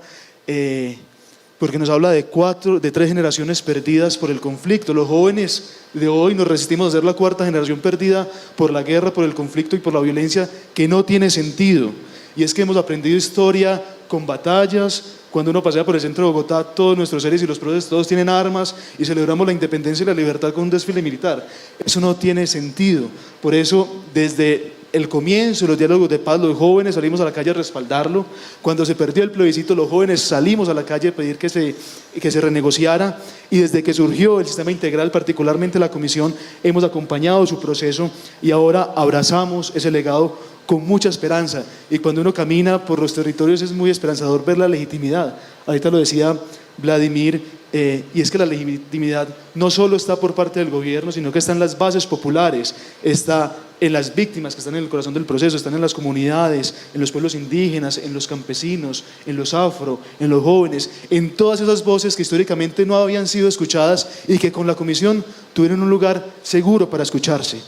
porque nos habla de 3 generaciones perdidas por el conflicto. Los jóvenes de hoy nos resistimos a ser la 4ª generación perdida por la guerra, por el conflicto y por la violencia que no tiene sentido. Y es que hemos aprendido historia con batallas. Cuando uno pasea por el centro de Bogotá, todos nuestros seres y los próceres, todos tienen armas y celebramos la independencia y la libertad con un desfile militar. Eso no tiene sentido. Por eso, desde el comienzo de los diálogos de paz, los jóvenes salimos a la calle a respaldarlo. Cuando se perdió el plebiscito, los jóvenes salimos a la calle a pedir que se renegociara. Y desde que surgió el sistema integral, particularmente la comisión, hemos acompañado su proceso y ahora abrazamos ese legado con mucha esperanza. Y cuando uno camina por los territorios es muy esperanzador ver la legitimidad. Ahorita lo decía Vladimir, y es que la legitimidad no solo está por parte del gobierno, sino que está en las bases populares, está en las víctimas que están en el corazón del proceso, están en las comunidades, en los pueblos indígenas, en los campesinos, en los afro, en los jóvenes, en todas esas voces que históricamente no habían sido escuchadas y que con la comisión tuvieron un lugar seguro para escucharse.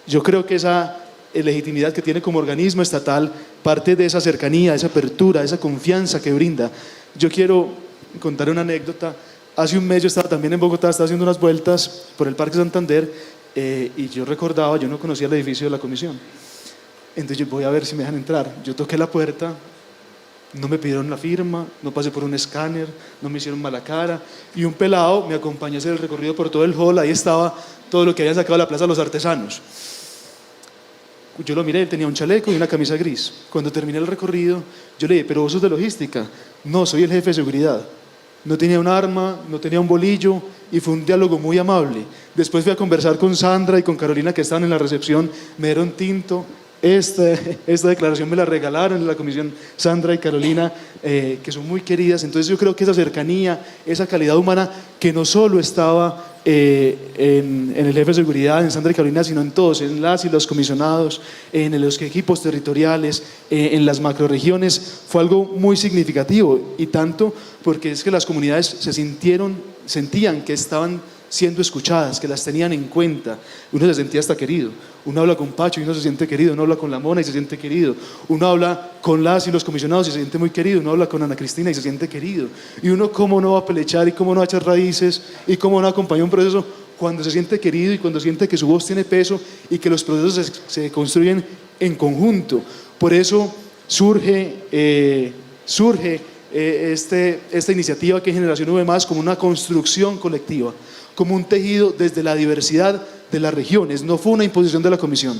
Yo creo que esa legitimidad que tiene como organismo estatal parte de esa cercanía, de esa apertura, de esa confianza que brinda. Yo quiero contar una anécdota. Hace un mes yo estaba también en Bogotá, estaba haciendo unas vueltas por el Parque Santander y yo recordaba, yo no conocía el edificio de la comisión. Entonces yo voy a ver si me dejan entrar. Yo toqué la puerta, no me pidieron la firma, no pasé por un escáner, no me hicieron mala cara y un pelado me acompañó a hacer el recorrido por todo el hall. Ahí estaba todo lo que habían sacado de la Plaza de los Artesanos. Yo lo miré, él tenía un chaleco y una camisa gris. Cuando terminé el recorrido, yo le dije, ¿pero vos sos de logística? No, soy el jefe de seguridad. no tenía un arma, no tenía un bolillo y fue un diálogo muy amable. Después fui a conversar con Sandra y con Carolina que estaban en la recepción, me dieron tinto. Esta declaración me la regalaron en la comisión Sandra y Carolina, que son muy queridas. Entonces yo creo que esa cercanía, esa calidad humana que no solo estaba en el jefe de seguridad, en Sandra y Carolina, sino en todos, en las y los comisionados, en los equipos territoriales, en las macroregiones, fue algo muy significativo, y tanto porque es que las comunidades sentían que estaban siendo escuchadas, que las tenían en cuenta. Uno se sentía hasta querido. Uno habla con Pacho y uno se siente querido. Uno habla con la Mona y se siente querido. Uno habla con las y los comisionados y se siente muy querido. Uno habla con Ana Cristina y se siente querido. Y uno cómo no va a pelechar y cómo no va a echar raíces y cómo no acompaña un proceso cuando se siente querido y cuando siente que su voz tiene peso y que los procesos se construyen en conjunto. Por eso surge esta iniciativa que es Generación V+, como una construcción colectiva, como un tejido desde la diversidad de las regiones. No fue una imposición de la comisión.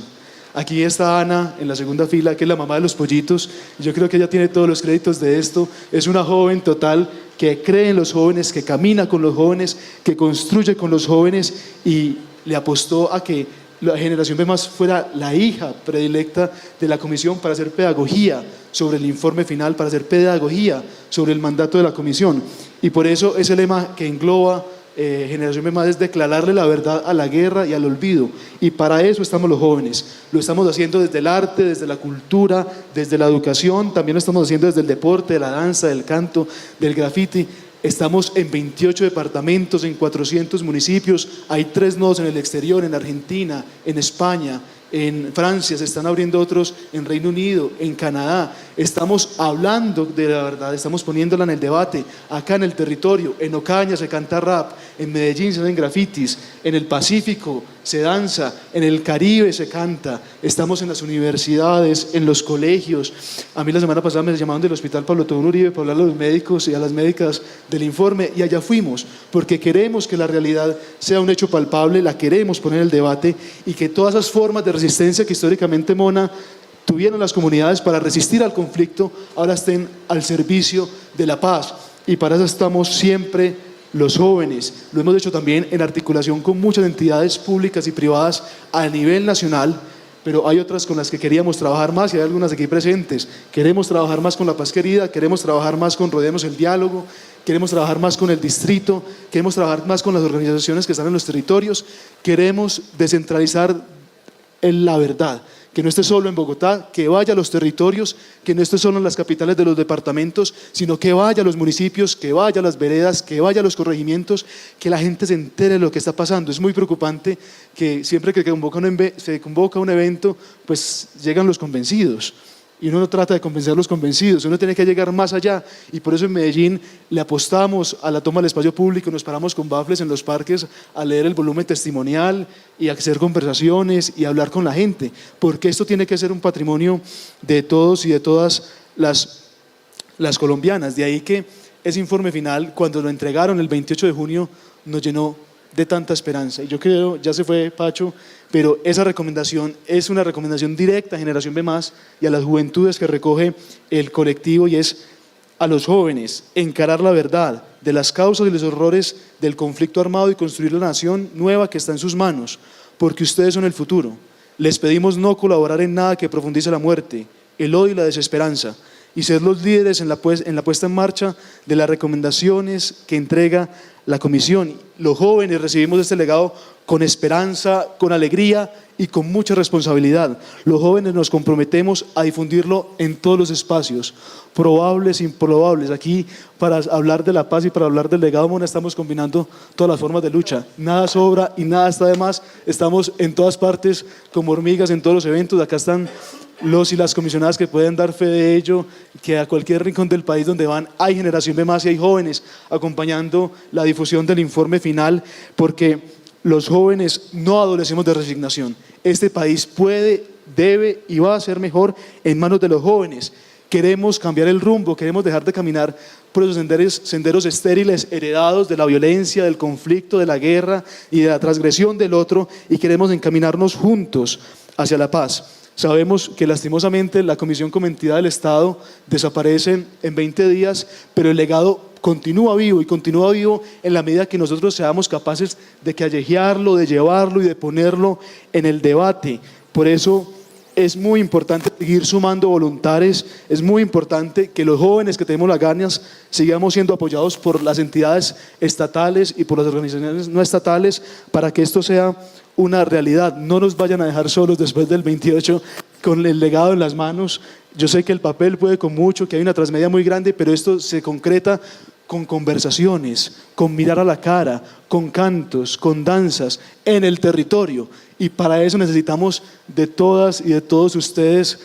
Aquí está Ana en la segunda fila, que es la mamá de los pollitos. Yo creo que ella tiene todos los créditos de esto. Es una joven total que cree en los jóvenes, que camina con los jóvenes, que construye con los jóvenes y le apostó a que la Generación V+ fuera la hija predilecta de la comisión para hacer pedagogía sobre el informe final, para hacer pedagogía sobre el mandato de la comisión. Y por eso ese lema que engloba Generación V+ es declararle la verdad a la guerra y al olvido, y para eso estamos los jóvenes. Lo estamos haciendo desde el arte, desde la cultura, desde la educación, también lo estamos haciendo desde el deporte, de la danza, del canto, del graffiti. Estamos en 28 departamentos, en 400 municipios, hay 3 nodos en el exterior, en Argentina, en España, en Francia, se están abriendo otros en Reino Unido, en Canadá. Estamos hablando de la verdad, estamos poniéndola en el debate, acá en el territorio. En Ocaña se canta rap, en Medellín se hacen grafitis, en el Pacífico se danza, en el Caribe se canta. Estamos en las universidades, en los colegios. A mí la semana pasada me llamaron del Hospital Pablo Tobón Uribe para hablar a los médicos y a las médicas del informe, y allá fuimos, porque queremos que la realidad sea un hecho palpable, la queremos poner en el debate, y que todas esas formas de resistencia que históricamente, Mona, tuvieron las comunidades para resistir al conflicto, ahora estén al servicio de la paz. Y para eso estamos siempre los jóvenes. Lo hemos hecho también en articulación con muchas entidades públicas y privadas a nivel nacional, pero hay otras con las que queríamos trabajar más, y hay algunas aquí presentes. Queremos trabajar más con La Paz Querida, queremos trabajar más con Rodeemos el Diálogo, queremos trabajar más con el distrito, queremos trabajar más con las organizaciones que están en los territorios. Queremos descentralizar la verdad, que no esté solo en Bogotá, que vaya a los territorios, que no esté solo en las capitales de los departamentos, sino que vaya a los municipios, que vaya a las veredas, que vaya a los corregimientos, que la gente se entere de lo que está pasando. Es muy preocupante que siempre que se convoca un evento, pues llegan los convencidos. Y uno no trata de convencer a los convencidos, uno tiene que llegar más allá. Y por eso en Medellín le apostamos a la toma del espacio público, nos paramos con bafles en los parques a leer el volumen testimonial y a hacer conversaciones y hablar con la gente, porque esto tiene que ser un patrimonio de todos y de todas las colombianas. De ahí que ese informe final, cuando lo entregaron el 28 de junio, nos llenó de tanta esperanza. Y yo creo, ya se fue Pacho, pero esa recomendación es una recomendación directa a Generación V+ y a las juventudes que recoge el colectivo, y es a los jóvenes encarar la verdad de las causas y los horrores del conflicto armado y construir la nación nueva que está en sus manos, porque ustedes son el futuro. Les pedimos no colaborar en nada que profundice la muerte, el odio y la desesperanza, y ser los líderes en la puesta en marcha de las recomendaciones que entrega la comisión. Los jóvenes recibimos este legado con esperanza, con alegría y con mucha responsabilidad. Los jóvenes nos comprometemos a difundirlo en todos los espacios, probables e improbables. Aquí, para hablar de la paz y para hablar del legado, Mona, estamos combinando todas las formas de lucha. Nada sobra y nada está de más. Estamos en todas partes como hormigas en todos los eventos. Acá están los y las comisionadas que pueden dar fe de ello, que a cualquier rincón del país donde van hay Generación V+ y hay jóvenes acompañando la difusión del informe final, porque los jóvenes no adolecemos de resignación. Este país puede, debe y va a ser mejor en manos de los jóvenes. Queremos cambiar el rumbo, queremos dejar de caminar por esos senderos estériles heredados de la violencia, del conflicto, de la guerra y de la transgresión del otro, y queremos encaminarnos juntos hacia la paz. Sabemos que lastimosamente la Comisión como entidad del Estado desaparece en 20 días, pero el legado continúa vivo y continúa vivo en la medida que nosotros seamos capaces de callejearlo, de llevarlo y de ponerlo en el debate. Por eso es muy importante seguir sumando voluntarios, es muy importante que los jóvenes que tenemos las ganas sigamos siendo apoyados por las entidades estatales y por las organizaciones no estatales para que esto sea una realidad. No nos vayan a dejar solos después del 28 con el legado en las manos. Yo sé que el papel puede con mucho, que hay una transmedia muy grande, pero esto se concreta con conversaciones, con mirar a la cara, con cantos, con danzas, en el territorio. Y para eso necesitamos de todas y de todos ustedes,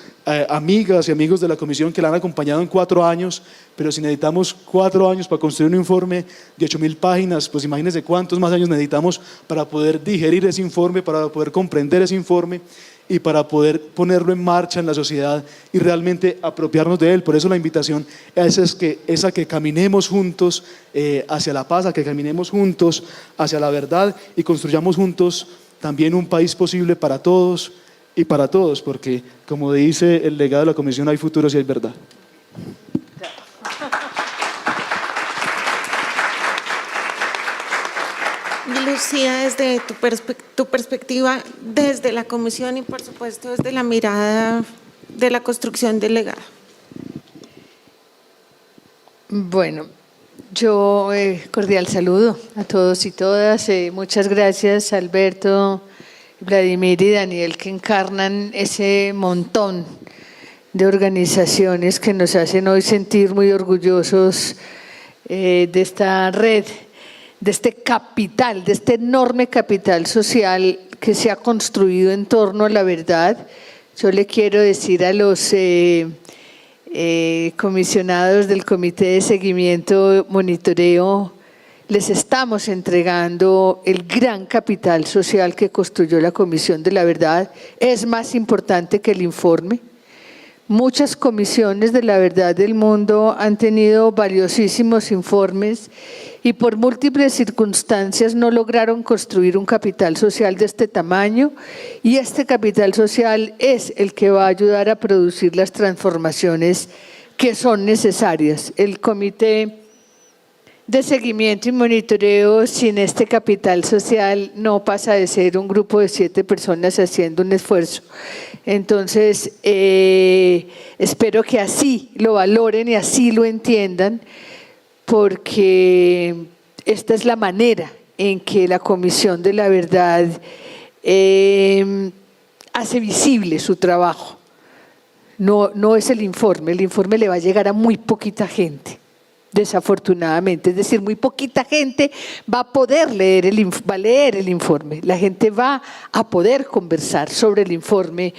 amigas y amigos de la comisión que la han acompañado en 4 años, pero si necesitamos 4 años para construir un informe de 8.000 páginas, pues imagínense cuántos más años necesitamos para poder digerir ese informe, para poder comprender ese informe y para poder ponerlo en marcha en la sociedad y realmente apropiarnos de él. Por eso la invitación es a que caminemos juntos hacia la paz, a que caminemos juntos hacia la verdad y construyamos juntos también un país posible para todos y para todos, porque como dice el legado de la comisión, hay futuro si hay verdad. Lucía, desde tu perspectiva, desde la comisión y por supuesto desde la mirada de la construcción del legado. Bueno, yo cordial saludo a todos y todas. Muchas gracias, Alberto, Vladimir y Daniel, que encarnan ese montón de organizaciones que nos hacen hoy sentir muy orgullosos de esta red, de este capital, de este enorme capital social que se ha construido en torno a la verdad. Yo le quiero decir a los comisionados del Comité de Seguimiento Monitoreo, les estamos entregando el gran capital social que construyó la Comisión de la Verdad. Es más importante que el informe. Muchas comisiones de la verdad del mundo han tenido valiosísimos informes y por múltiples circunstancias no lograron construir un capital social de este tamaño, y este capital social es el que va a ayudar a producir las transformaciones que son necesarias. El Comité de Seguimiento y Monitoreo sin este capital social no pasa de ser un grupo de 7 personas haciendo un esfuerzo. Entonces, espero que así lo valoren y así lo entiendan, porque esta es la manera en que la Comisión de la Verdad hace visible su trabajo. No es el informe le va a llegar a muy poquita gente, desafortunadamente. Es decir, muy poquita gente va a poder leer el informe. La gente va a poder conversar sobre el informe,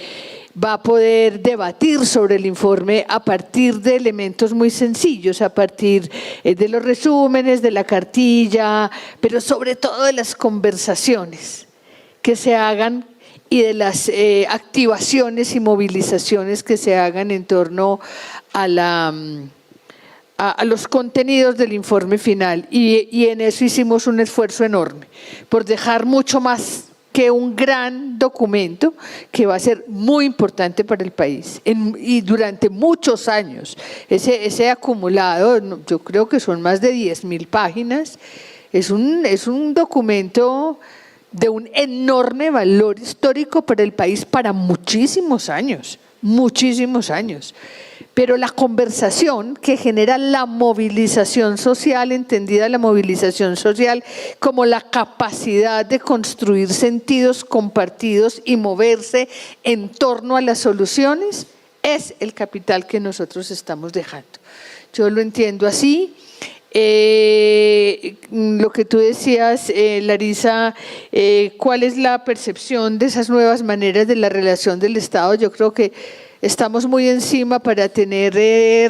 va a poder debatir sobre el informe a partir de elementos muy sencillos, a partir de los resúmenes, de la cartilla, pero sobre todo de las conversaciones que se hagan y de las activaciones y movilizaciones que se hagan en torno a los contenidos del informe final. Y en eso hicimos un esfuerzo enorme por dejar mucho más que un gran documento que va a ser muy importante para el país y durante muchos años. Ese acumulado, yo creo que son más de 10.000 páginas, es un documento de un enorme valor histórico para el país para muchísimos años. Pero la conversación que genera la movilización social, entendida la movilización social como la capacidad de construir sentidos compartidos y moverse en torno a las soluciones, es el capital que nosotros estamos dejando. Yo lo entiendo así. Lo que tú decías, Larisa, ¿cuál es la percepción de esas nuevas maneras de la relación del Estado? Yo creo que estamos muy encima para tener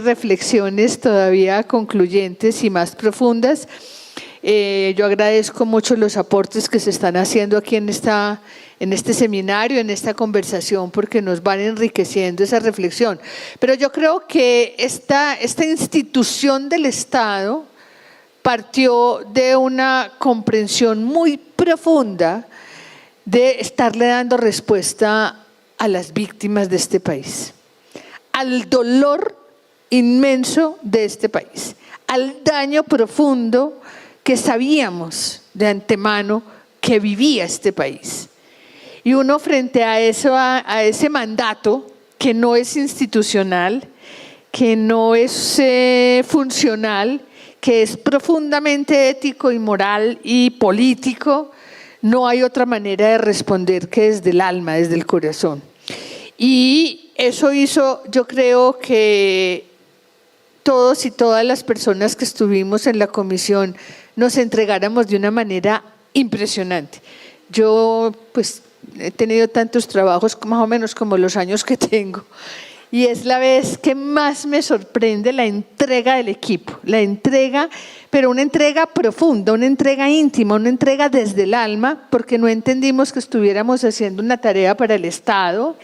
reflexiones todavía concluyentes y más profundas. Yo agradezco mucho los aportes que se están haciendo aquí en este seminario, en esta conversación, porque nos van enriqueciendo esa reflexión. Pero yo creo que esta institución del Estado partió de una comprensión muy profunda de estarle dando respuesta a las víctimas de este país, al dolor inmenso de este país, al daño profundo que sabíamos de antemano que vivía este país. Y uno frente a eso, a ese mandato que no es institucional, que no es funcional, que es profundamente ético y moral y político, no hay otra manera de responder que desde el alma, desde el corazón. Y eso hizo, yo creo que todos y todas las personas que estuvimos en la comisión nos entregáramos de una manera impresionante. Yo pues he tenido tantos trabajos, más o menos como los años que tengo, y es la vez que más me sorprende la entrega del equipo, la entrega, pero una entrega profunda, una entrega íntima, una entrega desde el alma, porque no entendimos que estuviéramos haciendo una tarea para el Estado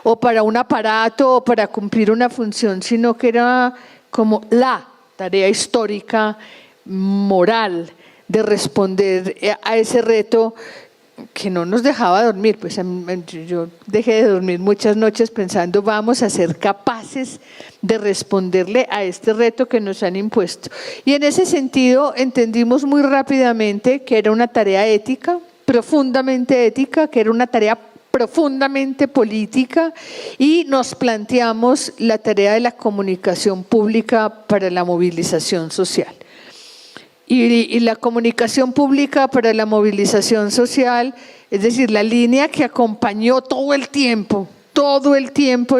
o para un aparato o para cumplir una función, sino que era como la tarea histórica, moral, de responder a ese reto que no nos dejaba dormir. Pues yo dejé de dormir muchas noches pensando, vamos a ser capaces de responderle a este reto que nos han impuesto. Y en ese sentido entendimos muy rápidamente que era una tarea ética, profundamente ética, que era una tarea profundamente política, y nos planteamos la tarea de la comunicación pública para la movilización social. Y la comunicación pública para la movilización social, es decir, la línea que acompañó todo el tiempo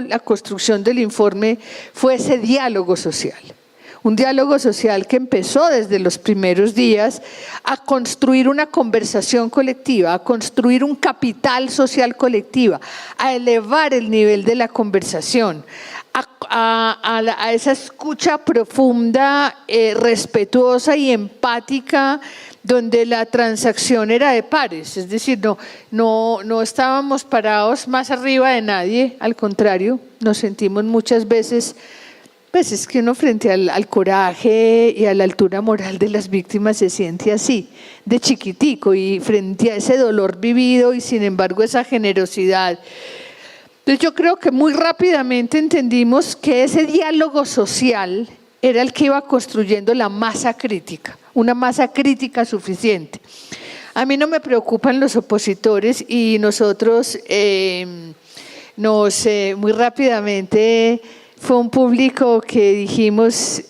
la construcción del informe, fue ese diálogo social. Un diálogo social que empezó desde los primeros días a construir una conversación colectiva, a construir un capital social colectiva, a elevar el nivel de la conversación, a esa escucha profunda, respetuosa y empática, donde la transacción era de pares, es decir, no estábamos parados más arriba de nadie, al contrario, nos sentimos muchas veces, pues es que uno frente al coraje y a la altura moral de las víctimas se siente así, de chiquitico, y frente a ese dolor vivido y sin embargo esa generosidad. Entonces yo creo que muy rápidamente entendimos que ese diálogo social era el que iba construyendo la masa crítica, una masa crítica suficiente. A mí no me preocupan los opositores, y nosotros muy rápidamente fue un público que dijimos,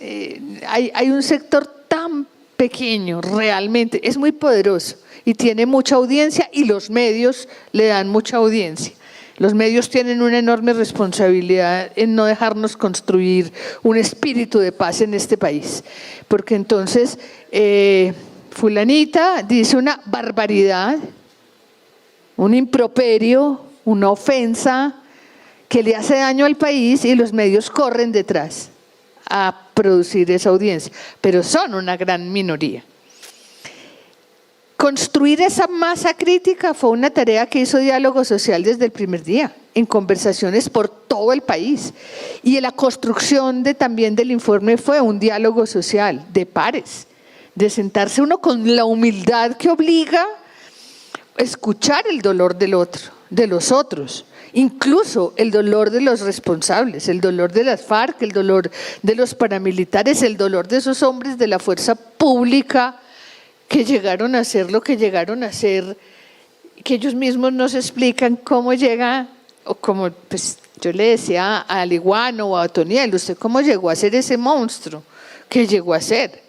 hay un sector tan pequeño realmente, es muy poderoso y tiene mucha audiencia, y los medios le dan mucha audiencia. Los medios tienen una enorme responsabilidad en no dejarnos construir un espíritu de paz en este país, porque entonces fulanita dice una barbaridad, un improperio, una ofensa que le hace daño al país, y los medios corren detrás a producir esa audiencia, pero son una gran minoría. Construir esa masa crítica fue una tarea que hizo Diálogo Social desde el primer día, en conversaciones por todo el país. Y la construcción también del informe fue un diálogo social de pares, de sentarse uno con la humildad que obliga a escuchar el dolor del otro, de los otros, incluso el dolor de los responsables, el dolor de las FARC, el dolor de los paramilitares, el dolor de esos hombres de la fuerza pública que llegaron a hacer lo que llegaron a hacer, que ellos mismos nos explican cómo llega, o como pues, yo le decía a Liguano o a Otoniel, ¿usted cómo llegó a ser ese monstruo que llegó a ser?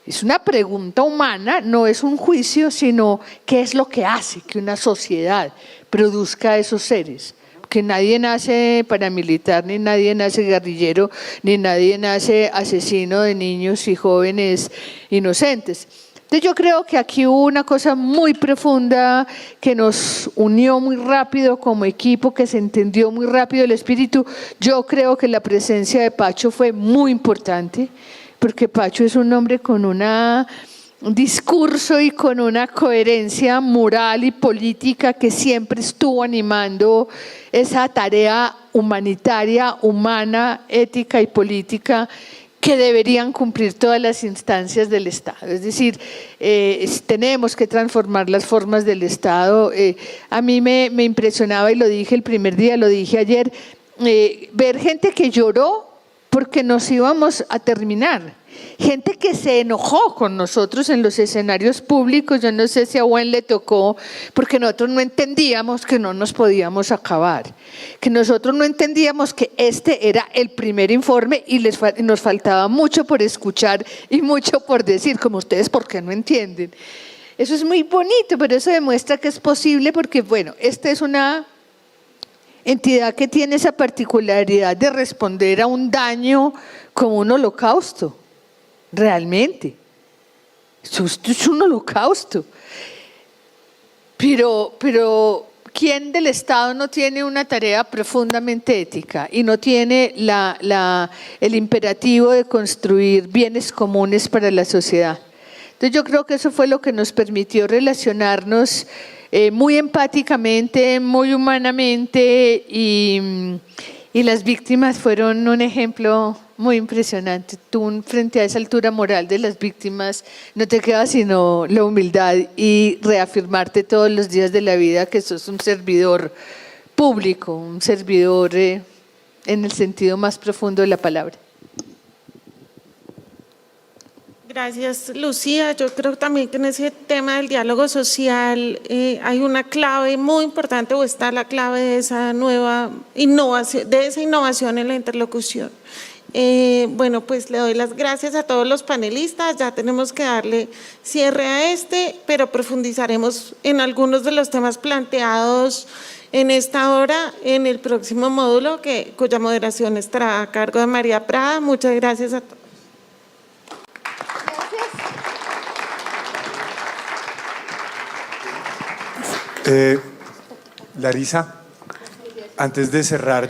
Es una pregunta humana, no es un juicio, sino qué es lo que hace que una sociedad produzca esos seres. Que nadie nace paramilitar, ni nadie nace guerrillero, ni nadie nace asesino de niños y jóvenes inocentes. Entonces yo creo que aquí hubo una cosa muy profunda que nos unió muy rápido como equipo, que se entendió muy rápido el espíritu. Yo creo que la presencia de Pacho fue muy importante, porque Pacho es un hombre con un discurso y con una coherencia moral y política que siempre estuvo animando esa tarea humanitaria, humana, ética y política que deberían cumplir todas las instancias del Estado. Es decir, tenemos que transformar las formas del Estado. A mí me impresionaba, y lo dije el primer día, lo dije ayer, ver gente que lloró porque nos íbamos a terminar, gente que se enojó con nosotros en los escenarios públicos. Yo no sé si a Gwen le tocó, porque nosotros no entendíamos que no nos podíamos acabar, que nosotros no entendíamos que este era el primer informe y nos faltaba mucho por escuchar y mucho por decir, como ustedes, ¿por qué no entienden? Eso es muy bonito, pero eso demuestra que es posible porque, bueno, esta es una entidad que tiene esa particularidad de responder a un daño como un holocausto. Realmente, esto es un holocausto. Pero ¿quién del Estado no tiene una tarea profundamente ética y no tiene el imperativo de construir bienes comunes para la sociedad? Entonces yo creo que eso fue lo que nos permitió relacionarnos muy empáticamente, muy humanamente, y las víctimas fueron un ejemplo muy impresionante. Tú, frente a esa altura moral de las víctimas, no te queda sino la humildad y reafirmarte todos los días de la vida que sos un servidor público, un servidor en el sentido más profundo de la palabra. Gracias, Lucía. Yo creo también que en ese tema del diálogo social hay una clave muy importante, o está la clave de esa nueva innovación en la interlocución. Bueno, pues le doy las gracias a todos los panelistas. Ya tenemos que darle cierre a pero profundizaremos en algunos de los temas planteados en esta hora en el próximo módulo, cuya moderación estará a cargo de María Prada. Muchas gracias a todos. Larisa, antes de cerrar,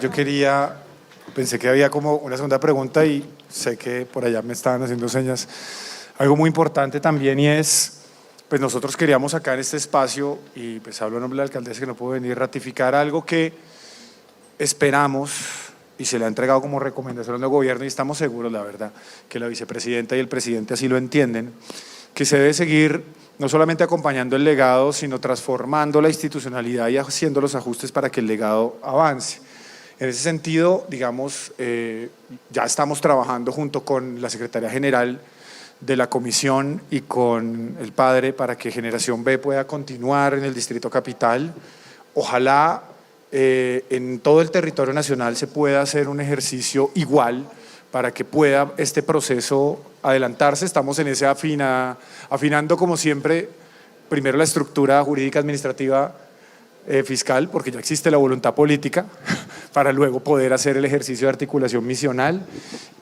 pensé que había como una segunda pregunta y sé que por allá me estaban haciendo señas. Algo muy importante también, y es, pues nosotros queríamos acá en este espacio, y pues hablo en nombre de la alcaldesa que no puedo venir, ratificar algo que esperamos y se le ha entregado como recomendación al gobierno, y estamos seguros, la verdad, que la vicepresidenta y el presidente así lo entienden, que se debe seguir no solamente acompañando el legado, sino transformando la institucionalidad y haciendo los ajustes para que el legado avance. En ese sentido, digamos, ya estamos trabajando junto con la Secretaría General de la Comisión y con el padre para que Generación B pueda continuar en el Distrito Capital. Ojalá en todo el territorio nacional se pueda hacer un ejercicio igual para que pueda este proceso adelantarse. Estamos en ese afinando como siempre, primero la estructura jurídica administrativa fiscal, porque ya existe la voluntad política, para luego poder hacer el ejercicio de articulación misional.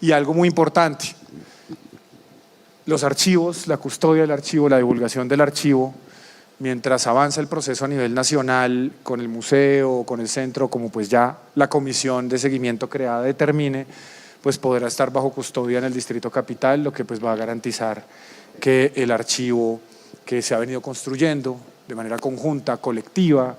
Y algo muy importante, los archivos, la custodia del archivo, la divulgación del archivo, mientras avanza el proceso a nivel nacional, con el museo, con el centro, como pues ya la comisión de seguimiento creada determine, pues podrá estar bajo custodia en el Distrito Capital, lo que pues va a garantizar que el archivo que se ha venido construyendo de manera conjunta, colectiva,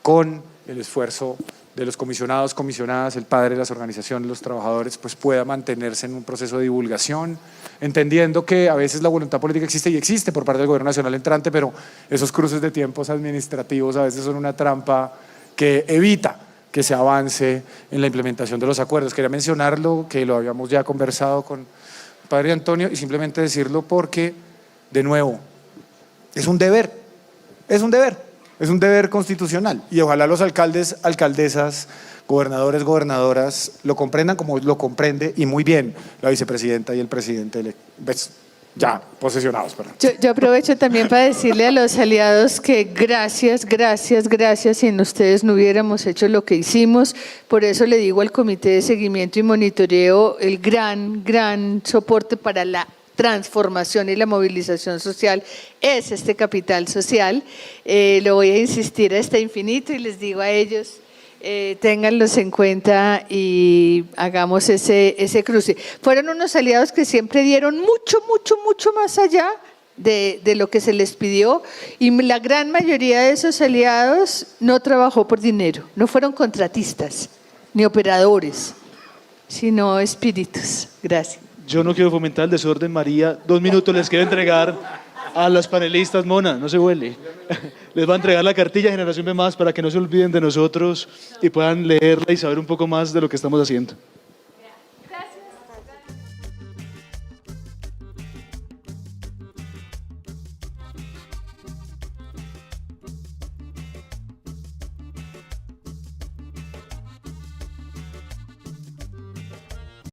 con el esfuerzo de los comisionados, comisionadas, el padre, las organizaciones, los trabajadores, pues pueda mantenerse en un proceso de divulgación, entendiendo que a veces la voluntad política existe y existe por parte del gobierno nacional entrante, pero esos cruces de tiempos administrativos a veces son una trampa que evita que se avance en la implementación de los acuerdos. Quería mencionarlo, que lo habíamos ya conversado con el padre Antonio, y simplemente decirlo porque, de nuevo, es un deber constitucional, y ojalá los alcaldes, alcaldesas, gobernadores, gobernadoras lo comprendan como lo comprende, y muy bien, la vicepresidenta y el presidente ya posesionados. Yo aprovecho también para decirle a los aliados que gracias, sin ustedes no hubiéramos hecho lo que hicimos. Por eso le digo al Comité de Seguimiento y Monitoreo, el gran soporte para la transformación y la movilización social es este capital social. Lo voy a insistir hasta infinito y les digo a ellos, ténganlos en cuenta y hagamos ese cruce. Fueron unos aliados que siempre dieron mucho más allá de lo que se les pidió, y la gran mayoría de esos aliados no trabajó por dinero, no fueron contratistas ni operadores, sino espíritus. Gracias. Yo no quiero fomentar el desorden, María. 2 minutos les quiero entregar a las panelistas. Mona, no se huele. Les va a entregar la cartilla Generación B+, para que no se olviden de nosotros y puedan leerla y saber un poco más de lo que estamos haciendo.